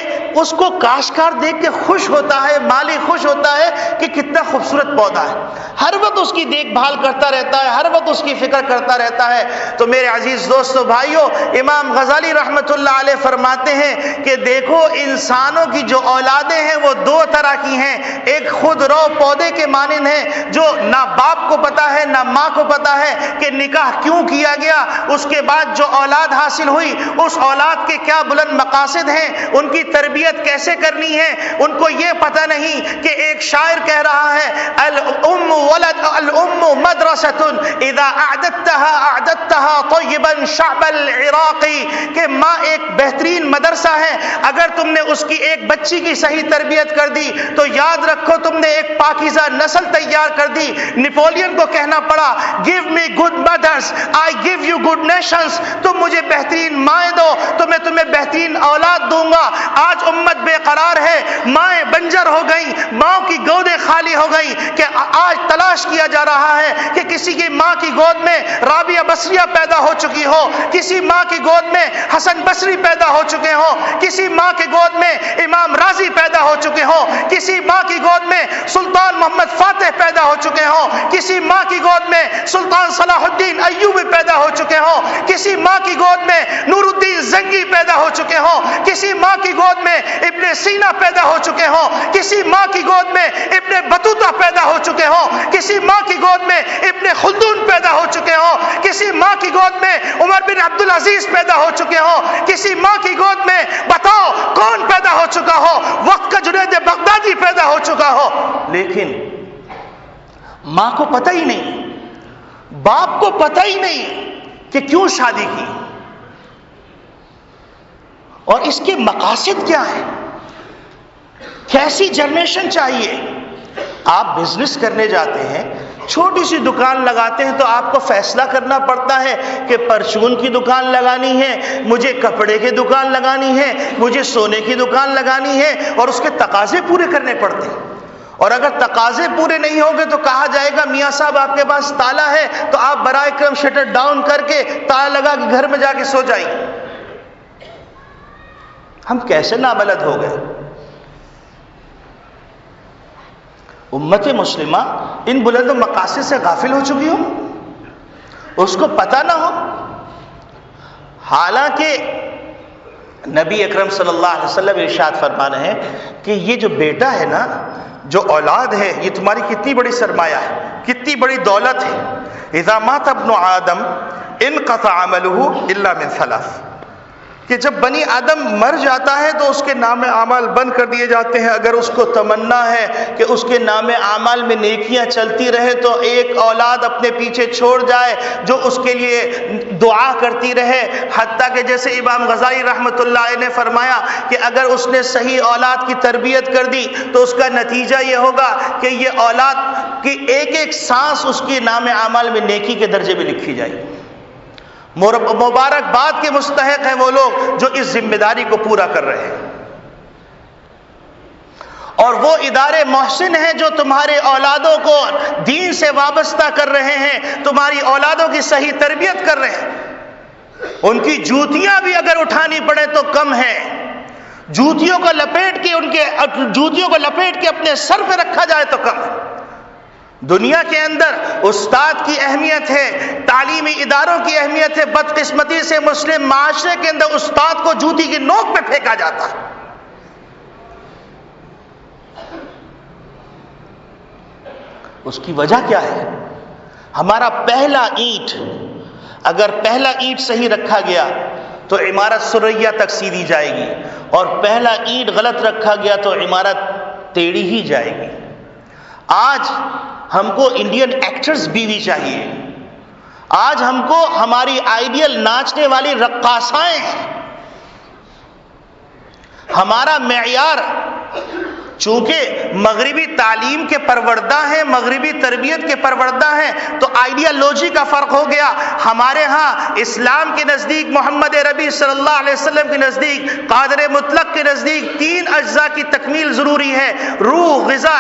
اس کو کاشتکار دیکھ کے خوش ہوتا ہے، مالی خوش ہوتا ہے کہ کتنا خوبصورت پودا ہے، ہر وقت اس کی دیکھ بھال کرتا رہتا ہے، ہر وقت اس کی فکر کرتا رہتا ہے۔ تو میرے عزیز دوستو بھائیو، امام غزالی رحمۃ اللہ علیہ فرماتے ہیں کہ دیکھو انسانوں کی جو اولادیں ہیں وہ 2 طرح کی ہیں، ایک خود رو پودے کے مانند ہیں جو نہ باپ کو پتا ہے نہ ماں کو پتا ہے کہ نکاح کیوں کیا گیا، اس کے بعد جو اولاد حاصل ہوئی اس اولاد کے کیا بلند مقاصد ہیں، ان کی تربیت کیسے کرنی ہے، ان کو یہ پتہ نہیں کہ ایک شاعر کہہ رہا ہے الام مدرسۃ اذا اعددتها طیبا شعب العراقی، کہ ماں ایک بہترین مدرسہ ہے، اگر تم نے اس کی ایک بچی کی صحیح تربیت کر دی تو یاد رکھو تم نے ایک پاکیزہ نسل تیار کر دی۔ نیپولین کو کہنا پڑا give me good mothers I give you good nations، تم مجھے بہترین مائیں دو تو میں تمہیں بہترین اولاد دوں گا۔ آج امت بے قرار ہے، مائیں بنجر ہو گئیں، ماں کی گودیں خالی ہو گئیں، کہ آج تلاش کیا جا رہا ہے کہ کسی کی ماں کی گود میں رابعہ بصریہ پیدا ہو چکی ہو، کسی ماں کی گود میں حسن بصری پیدا پیدا ہو چکے ہوں، کسی ماں کی گود میں امام رازی پیدا ہو چکے ہوں، کسی ماں کی گود میں سلطان محمد فاتح پیدا ہو چکے ہوں، کسی ماں کی گود میں سلطان صلاح الدین ایوبی پیدا ہو چکے ہوں، کسی ماں کی گود میں نور الدین زنگی پیدا ہو چکے ہوں، کسی ماں کی گود میں ابن سینا پیدا ہو چکے ہوں، کسی ماں کی گود میں ابن بطوطہ پیدا ہو چکے ہوں، کسی ماں کی گود میں ابن خلدون پیدا ہو چکے ہوں، کسی ماں کی گود میں عمر بن عبدالعزیز پیدا ہو چکے ہوں، کسی ماں کی گود میں بتاؤ کون پیدا ہو چکا ہو، وقت کا جنید بغدادی پیدا ہو چکا ہو، لیکن ماں کو پتہ ہی نہیں، باپ کو پتہ ہی نہیں کہ کیوں شادی کی اور اس کے مقاصد کیا ہیں، کیسی جنریشن چاہیے۔ آپ بزنس کرنے جاتے ہیں، چھوٹی سی دکان لگاتے ہیں تو آپ کو فیصلہ کرنا پڑتا ہے کہ پرچون کی دکان لگانی ہے، مجھے کپڑے کی دکان لگانی ہے، مجھے سونے کی دکان لگانی ہے، اور اس کے تقاضے پورے کرنے پڑتے ہیں۔ اور اگر تقاضے پورے نہیں ہوں گے تو کہا جائے گا میاں صاحب آپ کے پاس تالا ہے تو آپ برائے کرم شٹر ڈاؤن کر کے تالا لگا کے گھر میں جا کے سو جائیے۔ ہم کیسے نابلد ہو گئے؟ امت مسلمہ ان بلند و مقاصد سے غافل ہو چکی ہو، اس کو پتہ نہ ہو۔ حالانکہ نبی اکرم صلی اللہ علیہ وسلم ارشاد فرما رہے ہیں کہ یہ جو بیٹا ہے نا، جو اولاد ہے، یہ تمہاری کتنی بڑی سرمایہ ہے، کتنی بڑی دولت ہے۔ اذا مات ابن آدم انقطع عملہ الا من ثلاث، کہ جب بنی آدم مر جاتا ہے تو اس کے نام اعمال بند کر دیے جاتے ہیں۔ اگر اس کو تمنا ہے کہ اس کے نام اعمال میں نیکیاں چلتی رہے تو ایک اولاد اپنے پیچھے چھوڑ جائے جو اس کے لیے دعا کرتی رہے، حتیٰ کہ جیسے امام غزالی رحمۃ اللہ علیہ نے فرمایا کہ اگر اس نے صحیح اولاد کی تربیت کر دی تو اس کا نتیجہ یہ ہوگا کہ یہ اولاد کی ایک ایک سانس اس کے نام اعمال میں نیکی کے درجے میں لکھی جائے گی۔ مبارکباد کے مستحق ہیں وہ لوگ جو اس ذمہ داری کو پورا کر رہے ہیں، اور وہ ادارے محسن ہیں جو تمہارے اولادوں کو دین سے وابستہ کر رہے ہیں، تمہاری اولادوں کی صحیح تربیت کر رہے ہیں۔ ان کی جوتیاں بھی اگر اٹھانی پڑے تو کم ہے، جوتیوں کو لپیٹ کے اپنے سر پہ رکھا جائے تو کم ہے۔ دنیا کے اندر استاد کی اہمیت ہے، تعلیمی اداروں کی اہمیت ہے، بدقسمتی سے مسلم معاشرے کے اندر استاد کو جوتی کی نوک پہ پھینکا جاتا ہے۔ اس کی وجہ کیا ہے؟ ہمارا پہلا اینٹ، اگر پہلا اینٹ صحیح رکھا گیا تو عمارت سریا تک سیدھی جائے گی، اور پہلا اینٹ غلط رکھا گیا تو عمارت ٹیڑھی ہی جائے گی۔ آج ہم کو انڈین ایکٹرز بیوی چاہیے، آج ہم کو ہماری آئیڈیل ناچنے والی رقاصائیں، ہمارا معیار چونکہ مغربی تعلیم کے پروردہ ہیں، مغربی تربیت کے پروردہ ہیں، تو آئیڈیالوجی کا فرق ہو گیا۔ ہمارے ہاں اسلام کے نزدیک، محمد ربی صلی اللہ علیہ وسلم کے نزدیک، قادر مطلق کے نزدیک 3 اجزاء کی تکمیل ضروری ہے: روح، غذا،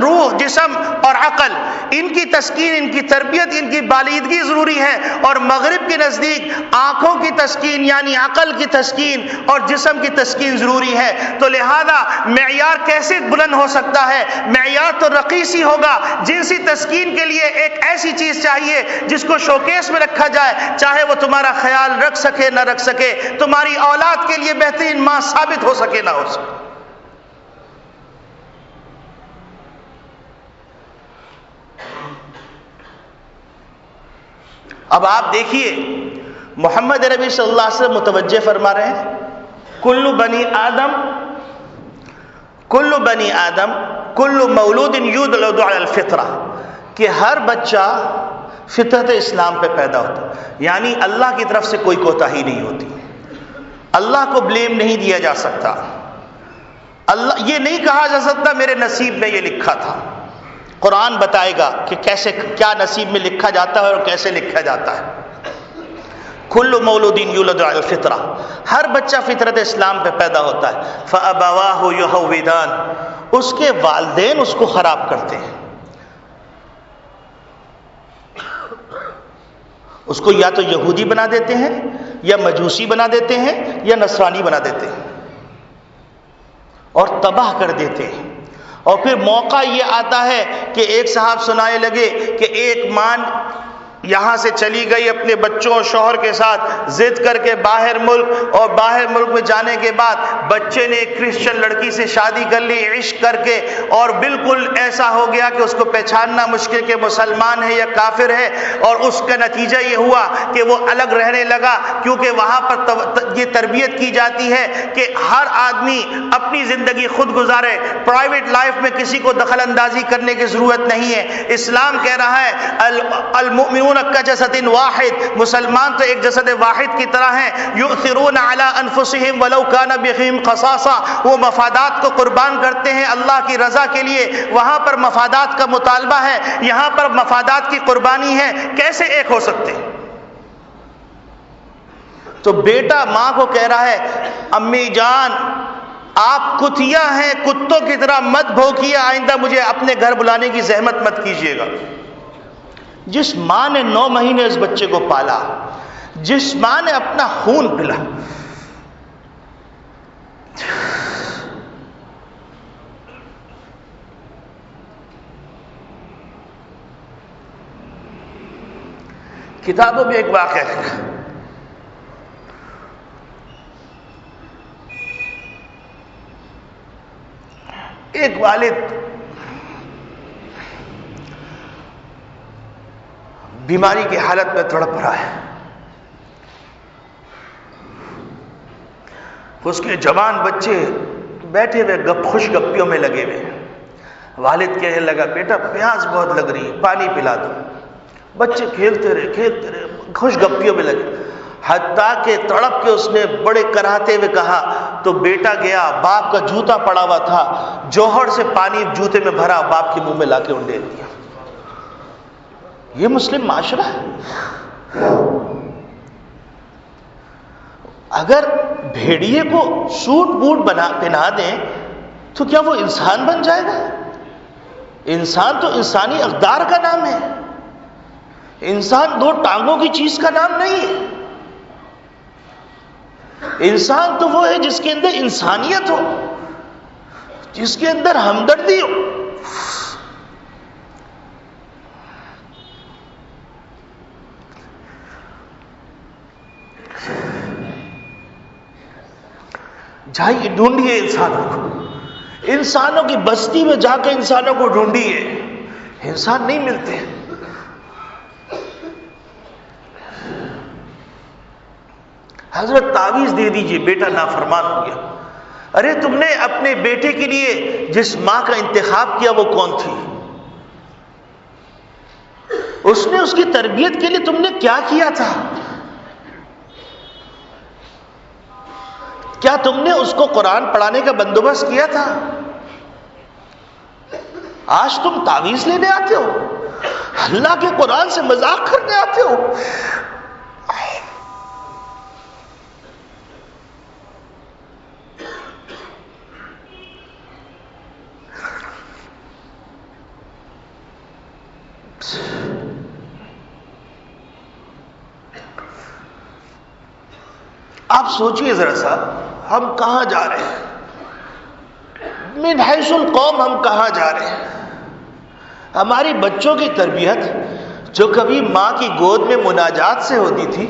روح، جسم اور عقل۔ ان کی تسکین، ان کی تربیت، ان کی بالیدگی ضروری ہے۔ اور مغرب کے نزدیک آنکھوں کی تسکین یعنی عقل کی تسکین اور جسم کی تسکین ضروری ہے۔ تو لہذا معیار کیسے بلند ہو سکتا ہے؟ معیار تو رقیصی ہوگا۔ جنسی تسکین کے لیے ایک ایسی چیز چاہیے جس کو شوکیس میں رکھا جائے، چاہے وہ تمہارا خیال رکھ سکے نہ رکھ سکے، تمہاری اولاد کے لیے بہترین ماں ثابت ہو سکے نہ ہو سکے۔ اب آپ دیکھیے محمد نبی صلی اللہ علیہ وسلم متوجہ فرما رہے ہیں، کل بنی آدم کل مولود یولد علی الفطرہ، کہ ہر بچہ فطرت اسلام پہ پیدا ہوتا ہے، یعنی اللہ کی طرف سے کوئی کوتاہی نہیں ہوتی، اللہ کو بلیم نہیں دیا جا سکتا، اللہ یہ نہیں کہا جا سکتا میرے نصیب میں یہ لکھا تھا۔ قرآن بتائے گا کہ کیسے کیا نصیب میں لکھا جاتا ہے اور کیسے لکھا جاتا ہے۔ کل مولود یولد علی الفطرہ، ہر بچہ فطرت اسلام پہ پیدا ہوتا ہے۔ فابواہ یہودان، اس کے والدین اس کو خراب کرتے ہیں۔ اس کو یا تو یہودی بنا دیتے ہیں یا مجوسی بنا دیتے ہیں یا نصرانی بنا دیتے ہیں اور تباہ کر دیتے ہیں. اور پھر موقع یہ آتا ہے کہ ایک صاحب سنائے لگے کہ ایک ماں یہاں سے چلی گئی اپنے بچوں اور شوہر کے ساتھ ضد کر کے باہر ملک، اور باہر ملک میں جانے کے بعد بچے نے ایک کرسچن لڑکی سے شادی کر لی عشق کر کے، اور بالکل ایسا ہو گیا کہ اس کو پہچاننا مشکل کہ مسلمان ہے یا کافر ہے، اور اس کا نتیجہ یہ ہوا کہ وہ الگ رہنے لگا، کیونکہ وہاں پر یہ تربیت کی جاتی ہے کہ ہر آدمی اپنی زندگی خود گزارے، پرائیویٹ لائف میں کسی کو دخل اندازی کرنے کی ضرورت نہیں ہے. اسلام کہہ رہا ہے المؤمنون کجسد واحد، مسلمان تو ایک جسد واحد کی طرح ہیں. یؤثرون علی انفسہم ولو کان بہم خصاصہ، وہ مفادات کو قربان کرتے ہیں اللہ کی رضا کے لیے. وہاں پر مفادات کا مطالبہ ہے، یہاں پر مفادات کی قربانی ہے. کیسے ایک ہو سکتے؟ تو بیٹا ماں کو کہہ رہا ہے امی جان آپ کتیا ہیں، کتوں کی طرح مت بھوکیے، آئندہ مجھے اپنے گھر بلانے کی زحمت مت کیجیے گا. جس ماں نے 9 مہینے اس بچے کو پالا، جس ماں نے اپنا خون پلا، کتابوں میں ایک واقعہ ہے، ایک والد بیماری کی حالت میں تڑپ رہا ہے، اس کے جوان بچے بیٹھے ہوئے خوش گپیوں میں لگے ہوئے. والد کہنے لگا بیٹا پیاس بہت لگ رہی ہے، پانی پلا دو. بچے کھیلتے رہے خوش گپیوں میں لگے، حتیٰ کہ تڑپ کے اس نے بڑے کراہتے ہوئے کہا تو بیٹا گیا، باپ کا جوتا پڑا ہوا تھا، جوہر سے پانی جوتے میں بھرا، باپ کے منہ میں لا کے انڈیل دیا. یہ مسلم معاشرہ ہے؟ اگر بھیڑیے کو سوٹ بوٹ پہنا دیں تو کیا وہ انسان بن جائے گا؟ انسان تو انسانی اقدار کا نام ہے، انسان 2 ٹانگوں کی چیز کا نام نہیں ہے. انسان تو وہ ہے جس کے اندر انسانیت ہو، جس کے اندر ہمدردی ہو. جائیے ڈھونڈیے انسانوں کو، انسانوں کی بستی میں جا کے انسانوں کو ڈھونڈیے، انسان نہیں ملتے. حضرت تعویذ دے دیجئے بیٹا نافرمان ہو گیا. ارے تم نے اپنے بیٹے کے لیے جس ماں کا انتخاب کیا وہ کون تھی؟ اس نے اس کی تربیت کے لیے تم نے کیا کیا تھا؟ کیا تم نے اس کو قرآن پڑھانے کا بندوبست کیا تھا؟ آج تم تعویذ لینے آتے ہو، اللہ کے قرآن سے مذاق کرنے آتے ہو. آپ سوچئے ذرا سا، ہم کہاں جا رہے ہیں؟ من حیث القوم ہم کہاں جا رہے ہیں؟ ہماری بچوں کی تربیت جو کبھی ماں کی گود میں مناجات سے ہوتی تھی،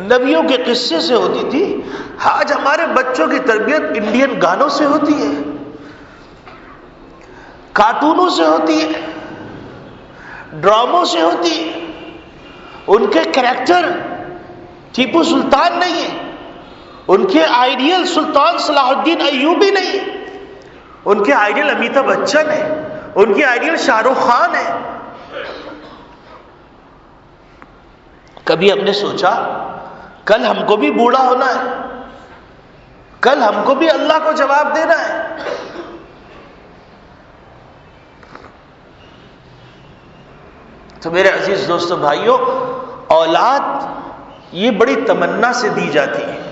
نبیوں کے قصے سے ہوتی تھی، آج ہمارے بچوں کی تربیت انڈین گانوں سے ہوتی ہے، کارٹونوں سے ہوتی ہے، ڈراموں سے ہوتی ہے. ان کے کریکٹر ٹیپو سلطان نہیں ہے، ان کے آئیڈیل سلطان صلاح الدین ایوبی نہیں ہے، ان کے آئیڈیل امیتابھ بچن ہے، ان کی آئیڈیل شاہ رخ خان ہے. کبھی ہم نے سوچا کل ہم کو بھی بوڑھا ہونا ہے، کل ہم کو بھی اللہ کو جواب دینا ہے. تو میرے عزیز دوستو بھائیوں، اولاد یہ بڑی تمنا سے دی جاتی ہے،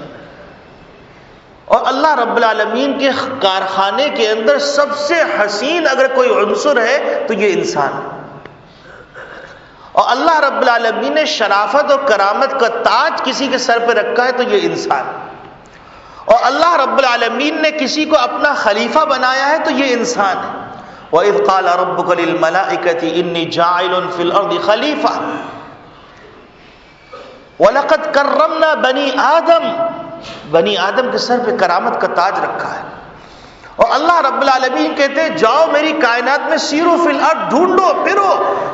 اور اللہ رب العالمین کے کارخانے کے اندر سب سے حسین اگر کوئی عنصر ہے تو یہ انسان ہے. اور اللہ رب العالمین نے شرافت اور کرامت کا تاج کسی کے سر پہ رکھا ہے تو یہ انسان، اور اللہ رب العالمین نے کسی کو اپنا خلیفہ بنایا ہے تو یہ انسان ہے۔ وَإِذْ قَالَ رَبُّكَ لِلْمَلَائِكَةِ إِنِّي جَاعِلٌ فِي الْأَرْضِ خَلِيفَةً وَلَقَدْ كَرَّمْنَا بَنِي آدَمَ، بنی آدم کے سر پہ کرامت کا تاج رکھا ہے۔ اور اللہ رب العالمین کہتے ہیں جاؤ میری کائنات میں سیرو فی الارض، ڈھونڈو پھرو،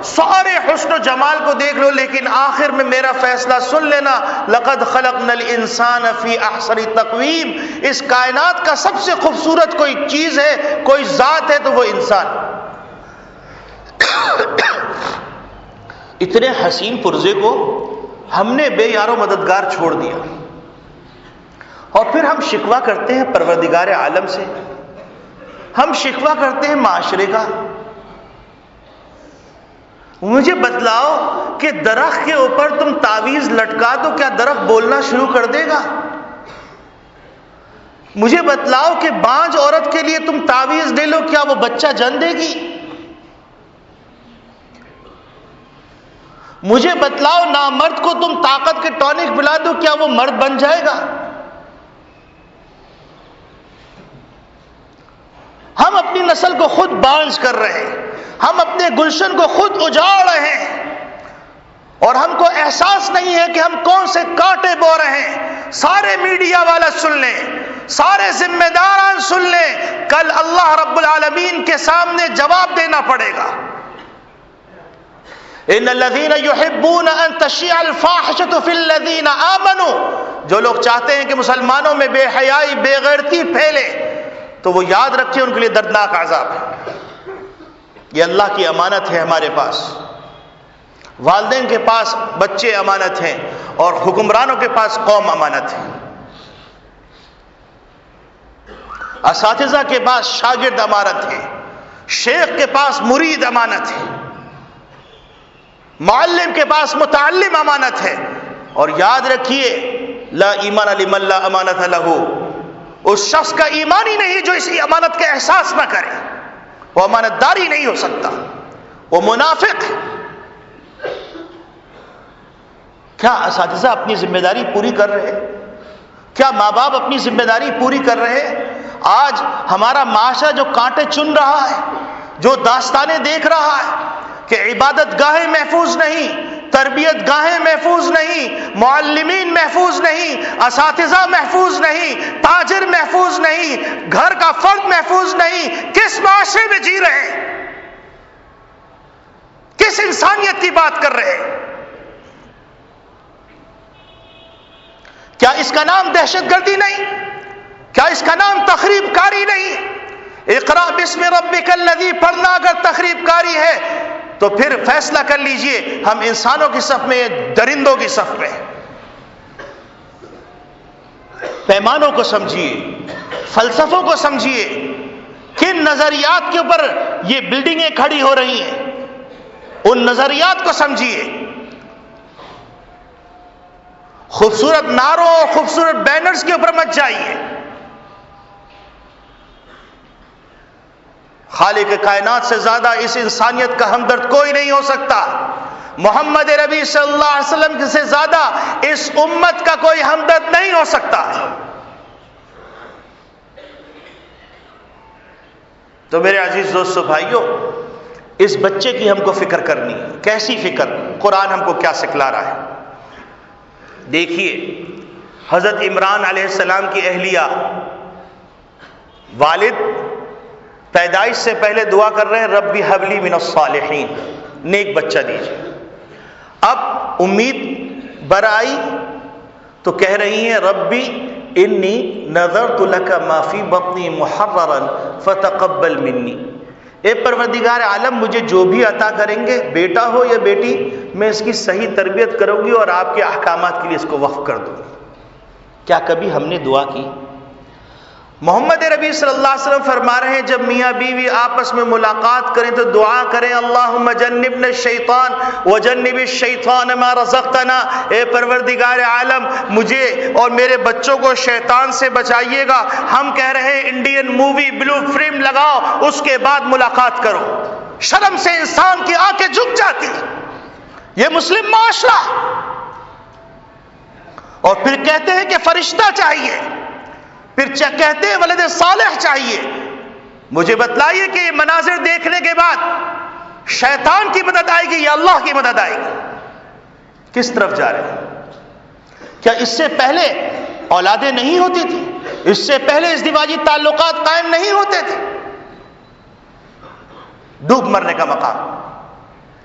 سارے حسن و جمال کو دیکھ لو، لیکن آخر میں میرا فیصلہ سن لینا، لقد خلقنا الانسان فی احسن تقویم، اس کائنات کا سب سے خوبصورت کوئی چیز ہے، کوئی ذات ہے تو وہ انسان۔ اتنے حسین پرزے کو ہم نے بے یار و مددگار چھوڑ دیا، اور پھر ہم شکوہ کرتے ہیں پروردگار عالم سے، ہم شکوہ کرتے ہیں معاشرے کا۔ مجھے بتلاؤ کہ درخت کے اوپر تم تعویذ لٹکا دو، کیا درخت بولنا شروع کر دے گا؟ مجھے بتلاؤ کہ بانجھ عورت کے لیے تم تعویذ دے لو، کیا وہ بچہ جن دے گی؟ مجھے بتلاؤ نامرد کو تم طاقت کے ٹونک پلا دو، کیا وہ مرد بن جائے گا؟ ہم اپنی نسل کو خود بانجھ کر رہے ہیں، ہم اپنے گلشن کو خود اجاڑ رہے ہیں، اور ہم کو احساس نہیں ہے کہ ہم کون سے کانٹے بو رہے ہیں۔ سارے میڈیا والا سن لیں، سارے ذمہ داران سن لیں، کل اللہ رب العالمین کے سامنے جواب دینا پڑے گا۔ ان الذين يحبون ان تشيع الفاحشة في الذين آمنوا، جو لوگ چاہتے ہیں کہ مسلمانوں میں بے حیائی بے غیرتی پھیلے، تو وہ یاد رکھیں ان کے لیے دردناک عذاب ہے۔ یہ اللہ کی امانت ہے ہمارے پاس، والدین کے پاس بچے امانت ہیں، اور حکمرانوں کے پاس قوم امانت ہے، اساتذہ کے پاس شاگرد امانت ہے، شیخ کے پاس مرید امانت ہے، معلم کے پاس متعلم امانت ہے۔ اور یاد رکھیے لا ایمان لمن لا امانت لہ، اس شخص کا ایمان ہی نہیں جو اسی امانت کا احساس نہ کرے، وہ امانت داری نہیں ہو سکتا، وہ منافق۔ کیا اساتذہ اپنی ذمہ داری پوری کر رہے؟ کیا ماں باپ اپنی ذمہ داری پوری کر رہے؟ آج ہمارا معاشرہ جو کانٹے چن رہا ہے، جو داستانیں دیکھ رہا ہے کہ عبادت گاہیں محفوظ نہیں، تربیت گاہیں محفوظ نہیں، معلمین محفوظ نہیں، اساتذہ محفوظ نہیں، تاجر محفوظ نہیں، گھر کا فرد محفوظ نہیں، کس معاشرے میں جی رہے ہیں؟ کس انسانیت کی بات کر رہے ہیں؟ کیا اس کا نام دہشت گردی نہیں؟ کیا اس کا نام تخریب کاری نہیں؟ اقرا بسم ربک الذی پڑھنا اگر تخریب کاری ہے تو پھر فیصلہ کر لیجئے، ہم انسانوں کی صف میں، درندوں کی صف میں۔ پیمانوں کو سمجھیے، فلسفوں کو سمجھیے، کن نظریات کے اوپر یہ بلڈنگیں کھڑی ہو رہی ہیں، ان نظریات کو سمجھیے۔ خوبصورت نعروں اور خوبصورت بینرز کے اوپر مت جائیے۔ خالق کائنات سے زیادہ اس انسانیت کا ہمدرد کوئی نہیں ہو سکتا، محمد ربی صلی اللہ علیہ وسلم سے زیادہ اس امت کا کوئی ہمدرد نہیں ہو سکتا۔ تو میرے عزیز دوستو بھائیو، اس بچے کی ہم کو فکر کرنی ہے۔ کیسی فکر؟ قرآن ہم کو کیا سکھلا رہا ہے؟ دیکھیے، حضرت عمران علیہ السلام کی اہلیہ، والد پیدائش سے پہلے دعا کر رہے ہیں ربی حبلی من الصالحین، نیک بچہ دیجیے۔ اب امید برائی تو کہہ رہی ہیں ربی انی نذرت لک ما فی بطنی محررا فتقبل منی، اے پروردگار عالم مجھے جو بھی عطا کریں گے، بیٹا ہو یا بیٹی، میں اس کی صحیح تربیت کروں گی اور آپ کے احکامات کے لیے اس کو وقف کر دوں گی۔ کیا کبھی ہم نے دعا کی؟ محمد ربی صلی اللہ علیہ وسلم فرما رہے ہیں جب میاں بیوی آپس میں ملاقات کریں تو دعا کریں اللہم جنبنا الشیطان وجنب الشیطان ما رزقتنا، اے پروردگار عالم مجھے اور میرے بچوں کو شیطان سے بچائیے گا۔ ہم کہہ رہے ہیں انڈین مووی بلو فلم لگاؤ، اس کے بعد ملاقات کرو۔ شرم سے انسان کی آنکھیں جھک جاتی، یہ مسلم معاشرہ. اور پھر کہتے ہیں کہ فرشتہ چاہیے، پھر کہتے ہیں ولد صالح چاہیے. مجھے بتلائیے کہ یہ مناظر دیکھنے کے بعد شیطان کی مدد آئے گی یا اللہ کی مدد آئے گی؟ کس طرف جا رہے ہیں؟ کیا اس سے پہلے اولادیں نہیں ہوتی تھی؟ اس سے پہلے ازدواجی تعلقات قائم نہیں ہوتے تھے؟ ڈوب مرنے کا مقام،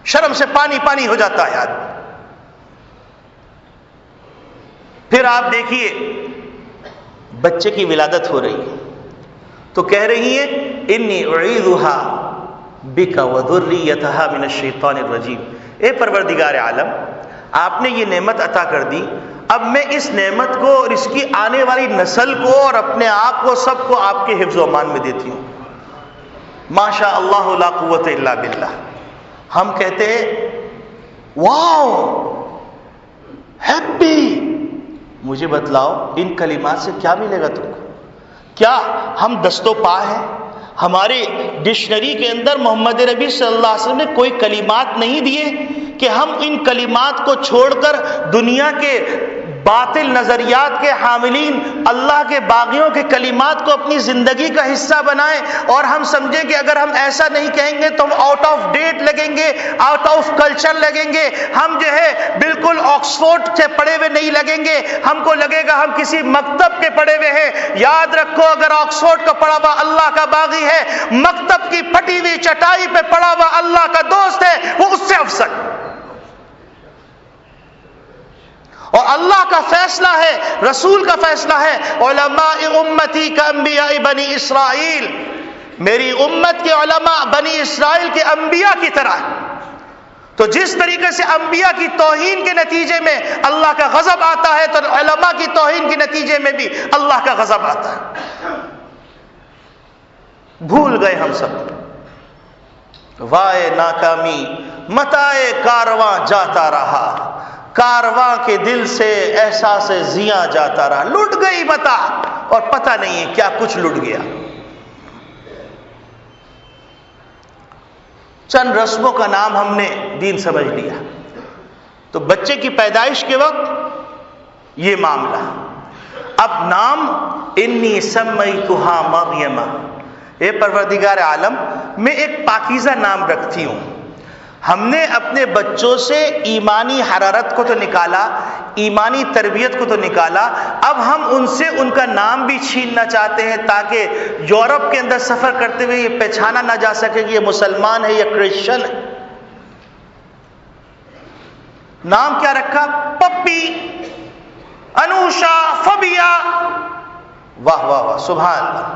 شرم سے پانی پانی ہو جاتا ہے آدمی. پھر آپ دیکھیے بچے کی ولادت ہو رہی ہے تو کہہ رہی ہیں انی اعیذها بک وذریتها من الشیطان الرجیم. اے پروردگار عالم، آپ نے یہ نعمت عطا کر دی، اب میں اس نعمت کو اور اس کی آنے والی نسل کو اور اپنے آپ کو سب کو آپ کے حفظ و امان میں دیتی ہوں. ماشاء اللہ لا قوت الا باللہ. ہم کہتے ہیں واو ہیپی. مجھے بتلاؤ ان کلمات سے کیا ملے گا تم کو؟ کیا ہم دست و پا ہیں؟ ہمارے ڈکشنری کے اندر محمد ربی صلی اللہ علیہ وسلم نے کوئی کلمات نہیں دیے کہ ہم ان کلمات کو چھوڑ کر دنیا کے باطل نظریات کے حاملین اللہ کے باغیوں کے کلمات کو اپنی زندگی کا حصہ بنائیں اور ہم سمجھیں کہ اگر ہم ایسا نہیں کہیں گے تو ہم آؤٹ آف ڈیٹ لگیں گے، آؤٹ آف کلچر لگیں گے، ہم جو ہے بالکل آکسفورڈ سے پڑھے ہوئے نہیں لگیں گے، ہم کو لگے گا ہم کسی مکتب کے پڑھے ہوئے ہیں. یاد رکھو اگر آکسفورڈ کا پڑھا ہوا اللہ کا باغی ہے، مکتب کی پھٹی ہوئی چٹائی پہ پڑھا ہوا اللہ کا دوست ہے، وہ اس سے افضل. اور اللہ کا فیصلہ ہے، رسول کا فیصلہ ہے، علماء امتی کا انبیاء بنی اسرائیل، میری امت کے علماء بنی اسرائیل کے انبیاء کی طرح. تو جس طریقے سے انبیاء کی توہین کے نتیجے میں اللہ کا غضب آتا ہے تو علماء کی توہین کے نتیجے میں بھی اللہ کا غضب آتا ہے. بھول گئے ہم سب. وائے ناکامی متائے کارواں جاتا رہا، کارواں کے دل سے احساس زیاں جاتا رہا. لٹ گئی متا اور پتہ نہیں ہے کیا کچھ لٹ گیا. چند رسموں کا نام ہم نے دین سمجھ لیا. تو بچے کی پیدائش کے وقت یہ معاملہ. اب نام انی سمیتھا مریم، اے پروردگار عالم میں ایک پاکیزہ نام رکھتی ہوں. ہم نے اپنے بچوں سے ایمانی حرارت کو تو نکالا، ایمانی تربیت کو تو نکالا، اب ہم ان سے ان کا نام بھی چھیننا چاہتے ہیں تاکہ یورپ کے اندر سفر کرتے ہوئے یہ پہچانا نہ جا سکے کہ یہ مسلمان ہے یا کرسچن ہے. نام کیا رکھا؟ پپی، انوشا، فبیا. واہ واہ واہ، سبحان اللہ.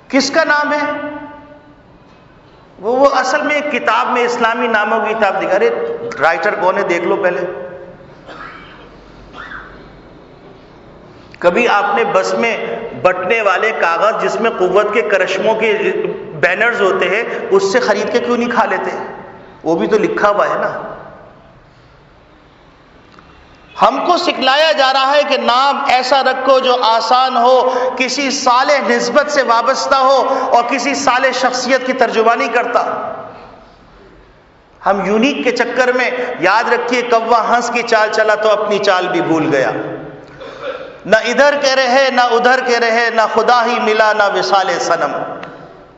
کس کا نام ہے؟ وہ اصل میں ایک کتاب میں اسلامی ناموں کی کتاب دکھا. ارے رائٹر کون ہے دیکھ لو پہلے. کبھی آپ نے بس میں بٹنے والے کاغذ جس میں قوت کے کرشموں کے بینرز ہوتے ہیں اس سے خرید کے کیوں نہیں کھا لیتے؟ وہ بھی تو لکھا ہوا ہے نا. ہم کو سکھلایا جا رہا ہے کہ نام ایسا رکھو جو آسان ہو، کسی صالح نسبت سے وابستہ ہو اور کسی صالح شخصیت کی ترجمانی کرتا. ہم یونیک کے چکر میں یاد رکھیے کوا ہنس کی چال چلا تو اپنی چال بھی بھول گیا. نہ ادھر کے رہے نہ ادھر کے رہے، نہ خدا ہی ملا نہ وصال صنم،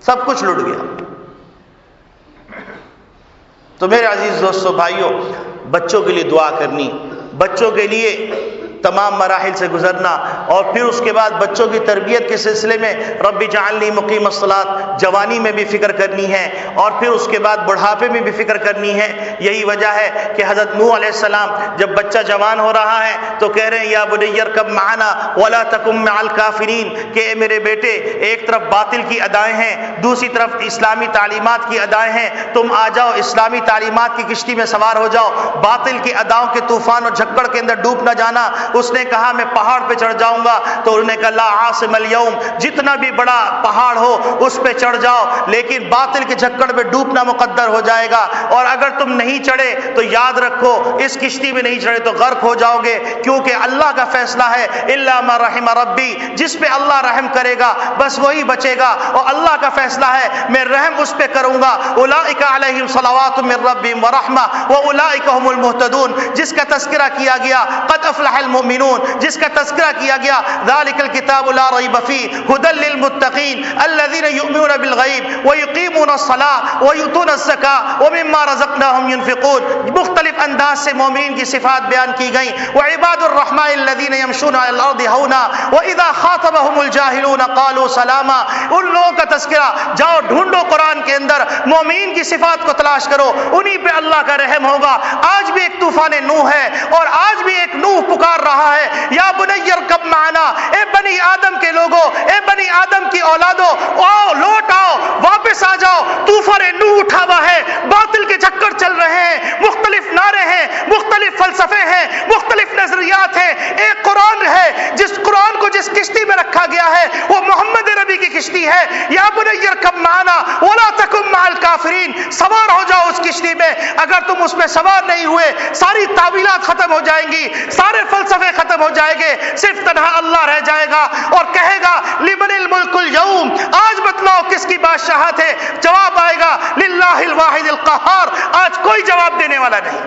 سب کچھ لٹ گیا. تو میرے عزیز دوستو بھائیوں، بچوں کے لیے دعا کرنی، بچوں کے لیے تمام مراحل سے گزرنا، اور پھر اس کے بعد بچوں کی تربیت کے سلسلے میں رب اجعلنی مقیم الصلاۃ جوانی میں بھی فکر کرنی ہے، اور پھر اس کے بعد بڑھاپے میں بھی فکر کرنی ہے. یہی وجہ ہے کہ حضرت نوح علیہ السلام جب بچہ جوان ہو رہا ہے تو کہہ رہے ہیں یا بنی ارکب معنا ولا تکن مع الکافرین، کہ اے میرے بیٹے ایک طرف باطل کی ادائیں ہیں، دوسری طرف اسلامی تعلیمات کی ادائیں ہیں، تم آ جاؤ اسلامی تعلیمات کی کشتی میں سوار ہو جاؤ، باطل کی اداؤں کے طوفان اور جھکڑ کے اندر ڈوب نہ جانا. اس نے کہا میں پہاڑ پہ چڑھ جاؤں جاؤں گا. تو انہوں نے کہا لا عاصم اليوم، جتنا بھی بڑا پہاڑ ہو اس پہ چڑھ جاؤ، لیکن باطل کے جھکڑ میں ڈوبنا مقدر ہو جائے گا، اور اگر تم نہیں چڑھے تو یاد رکھو اس کشتی میں نہیں چڑھے تو غرق ہو جاؤ گے، کیونکہ اللہ کا فیصلہ ہے الا ما رحم ربی، جس پہ اللہ رحم کرے گا بس وہی بچے گا، اور اللہ کا فیصلہ ہے میں رحم اس پہ کروں گا. اولئک علیہم صلوات من ربہم ورحمہ واولئک هم المہتدون، جس کا تذکرہ کیا گیا قد افلح المؤمنون، جس کا تذکرہ کیا گیا ذالک الکتاب لا ریب فیہ ھدی للمتقین الذین یؤمنون بالغیب ویقیمون الصلاۃ ویؤتون الزکاۃ ومما رزقناہم ينفقون. مختلف انداز سے مومنین کی صفات بیان کی گئیں. وعباد الرحمن الذین یمشون علی الارض ہونا واذا خاطبهم الجاہلون قالوا سلاما. ان لوگوں کا تذکرہ جاؤ ڈھونڈو قرآن کے اندر، مومنین کی صفات کو تلاش کرو، انہی پہ اللہ کا رحم ہوگا. آج بھی ایک طوفان نوح ہے، اور آج بھی ایک نوح پکار رہا ہے یا بنی ارکب معنا، اے بنی آدم کے لوگوں، اے بنی آدم کی اولادوں، آؤ لوٹ آؤ واپس آ جاؤ. طوفان نوح اٹھا ہوا ہے، باطل کے چکر چل رہے ہیں، مختلف نعرے ہیں، مختلف فلسفے ہیں، مختلف نظریات ہیں. ایک قرآن ہے، جس قرآن کو جس کشتی میں رکھا گیا ہے وہ محمد نبی کی کشتی ہے. یا بنی ارکب معنا ولا تکن مع الکافرین، سوار ہو جاؤ اس کشتی میں. اگر تم اس میں سوار نہیں ہوئے ساری تعویلات ختم ہو جائیں گی، سارے فلسفے ختم ہو جائیں گے، صرف تنہا اللہ رہ جائے گا اور کہے گا لمن الملک اليوم، آج بتلاؤ کس کی بادشاہت ہے. جواب آئے گا للہ الواحد القہار، آج کوئی جواب دینے والا نہیں.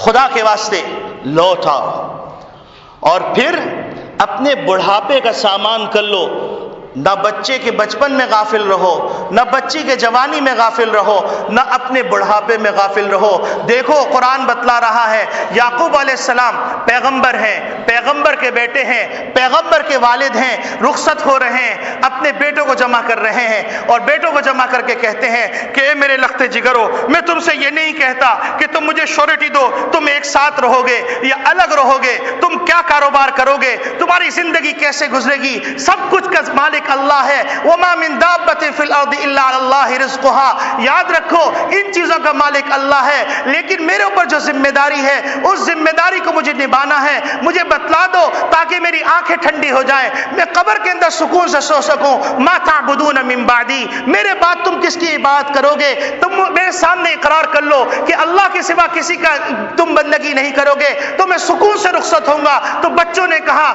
خدا کے واسطے لوٹ آؤ، اور پھر اپنے بڑھاپے کا سامان کر لو. نہ بچے کے بچپن میں غافل رہو، نہ بچی کے جوانی میں غافل رہو، نہ اپنے بڑھاپے میں غافل رہو. دیکھو قرآن بتلا رہا ہے یعقوب علیہ السلام پیغمبر ہیں، پیغمبر کے بیٹے ہیں، پیغمبر کے والد ہیں، رخصت ہو رہے ہیں، اپنے بیٹوں کو جمع کر رہے ہیں، اور بیٹوں کو جمع کر کے کہتے ہیں کہ اے میرے لخت جگرو، میں تم سے یہ نہیں کہتا کہ تم مجھے شورٹی دو، تم ایک ساتھ رہو گے یا الگ رہو گے، تم کیا کاروبار کرو گے، تمہاری زندگی کیسے گزرے گی، سب کچھ کا مالک اللہ ہے. وما من دابۃ فی الارض الا علی اللہ رزقها. یاد رکھو ان چیزوں کا مالک اللہ ہے، لیکن میرے اوپر جو ذمہ داری ہے اس ذمہ داری کو مجھے نبھانا ہے. مجھے بتلا دو تاکہ میری آنکھیں ٹھنڈی ہو جائیں، میں قبر کے اندر سکون سے سو سکوں. ما تعبدون من بعدی، میرے بعد تم کس کی عبادت کرو گے؟ تم میرے سامنے اقرار کر لو کہ اللہ کے سوا کسی کا تم بندگی نہیں کرو گے تو میں سکون سے رخصت ہوں گا. تو بچوں نے کہا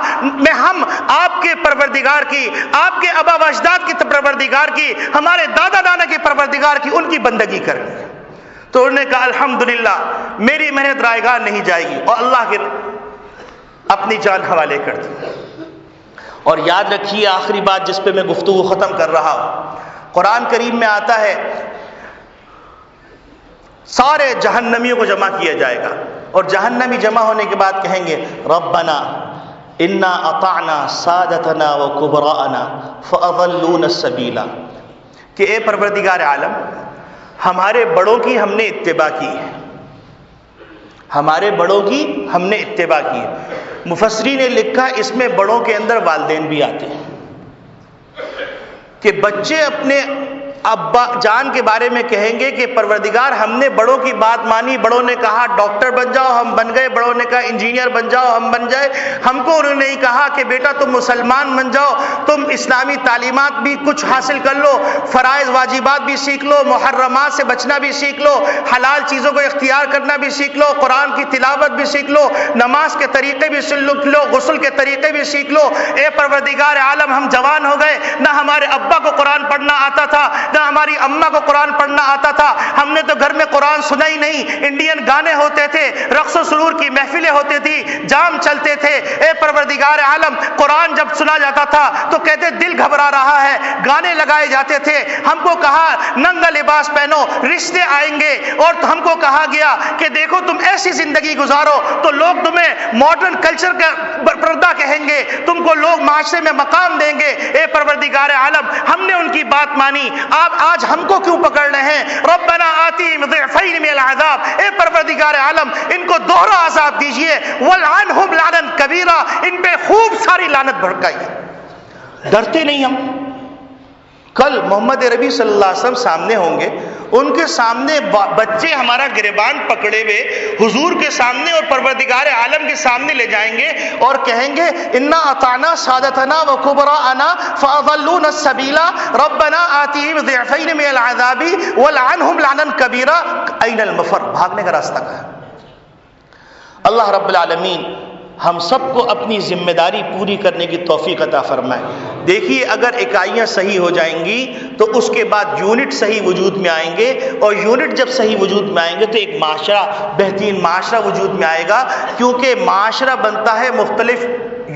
ہم آپ کے پروردگار کی، آپ کے آبا و اجداد کی پروردگار کی، ہمارے دادا دادا کی پروردگار کی، ان کی بندگی کریں. تو انہوں نے کہا الحمدللہ میری محنت رائگاں نہیں جائے گی، اور اللہ کے اپنی جان حوالے کر دی. اور یاد رکھیے آخری بات جس پہ میں گفتگو ختم کر رہا ہوں، قرآن کریم میں آتا ہے سارے جہنمیوں کو جمع کیا جائے گا، اور جہنمی جمع ہونے کے بعد کہیں گے ربنا انا اطعنا سادتنا وکبراءنا فاضلونا السبیل، کہ اے پروردگار عالم ہمارے بڑوں کی ہم نے اتباع کی ہے، ہمارے بڑوں کی ہم نے اتباع کی ہے. مفسرین نے لکھا اس میں بڑوں کے اندر والدین بھی آتے ہیں، کہ بچے اپنے ابا جان کے بارے میں کہیں گے کہ پروردگار ہم نے بڑوں کی بات مانی، بڑوں نے کہا ڈاکٹر بن جاؤ ہم بن گئے، بڑوں نے کہا انجینئر بن جاؤ ہم بن جائے. ہم کو انہوں نے نہیں کہا کہ بیٹا تم مسلمان بن جاؤ، تم اسلامی تعلیمات بھی کچھ حاصل کر لو، فرائض واجبات بھی سیکھ لو، محرمات سے بچنا بھی سیکھ لو، حلال چیزوں کو اختیار کرنا بھی سیکھ لو، قرآن کی تلاوت بھی سیکھ لو، نماز کے طریقے بھی سیکھ لو، غسل کے طریقے بھی سیکھ لو. اے پروردگار عالم ہم جوان ہو گئے، نہ ہمارے ابا کو قرآن پڑھنا آتا تھا، نہ ہماری اماں کو قرآن پڑھنا آتا تھا، ہم نے تو گھر میں قرآن سنا ہی نہیں. انڈین گانے ہوتے تھے، رقص و سرور کی محفلیں ہوتی تھی، جام چلتے تھے. اے پروردگار عالم قرآن جب سنا جاتا تھا تو کہتے دل گھبرا رہا ہے، گانے لگائے جاتے تھے. ہم کو کہا ننگا لباس پہنو رشتے آئیں گے، اور ہم کو کہا گیا کہ دیکھو تم ایسی زندگی گزارو تو لوگ تمہیں ماڈرن کلچر کا پردہ کہیں گے، تم کو لوگ معاشرے میں مقام دیں گے. اے پروردگار عالم ہم نے ان کی بات مانی، آپ آج ہم کو کیوں پکڑ رہے ہیں؟ ربنا آتیہم ضعفین من العذاب، اے پروردگار عالم ان کو دوہرا عذاب دیجئے، والعنہم لعنا کبیرہ، ان پہ خوب ساری لعنت بھڑکائیے. ڈرتے نہیں ہم؟ کل محمد ربی صلی اللہ علیہ وسلم سامنے ہوں گے، ان کے سامنے بچے ہمارا گریبان پکڑے ہوئے حضور کے سامنے اور پروردگار عالم کے سامنے لے جائیں گے اور کہیں گے انا اطعنا سادتنا وکبراءنا فاضلونا السبیل ربنا آتیہم ضعفین من العذاب ولعنہم لعنا کبیرا این المفر. بھاگنے کا راستہ کہاں ہے؟ اللہ رب العالمین ہم سب کو اپنی ذمہ داری پوری کرنے کی توفیق عطا فرمائے. دیکھیے اگر اکائیاں صحیح ہو جائیں گی تو اس کے بعد یونٹ صحیح وجود میں آئیں گے، اور یونٹ جب صحیح وجود میں آئیں گے تو ایک معاشرہ، بہترین معاشرہ وجود میں آئے گا، کیونکہ معاشرہ بنتا ہے مختلف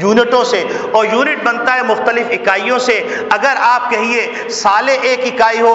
یونٹوں سے اور یونٹ بنتا ہے مختلف اکائیوں سے. اگر آپ کہیے سالے ایک اکائی ہو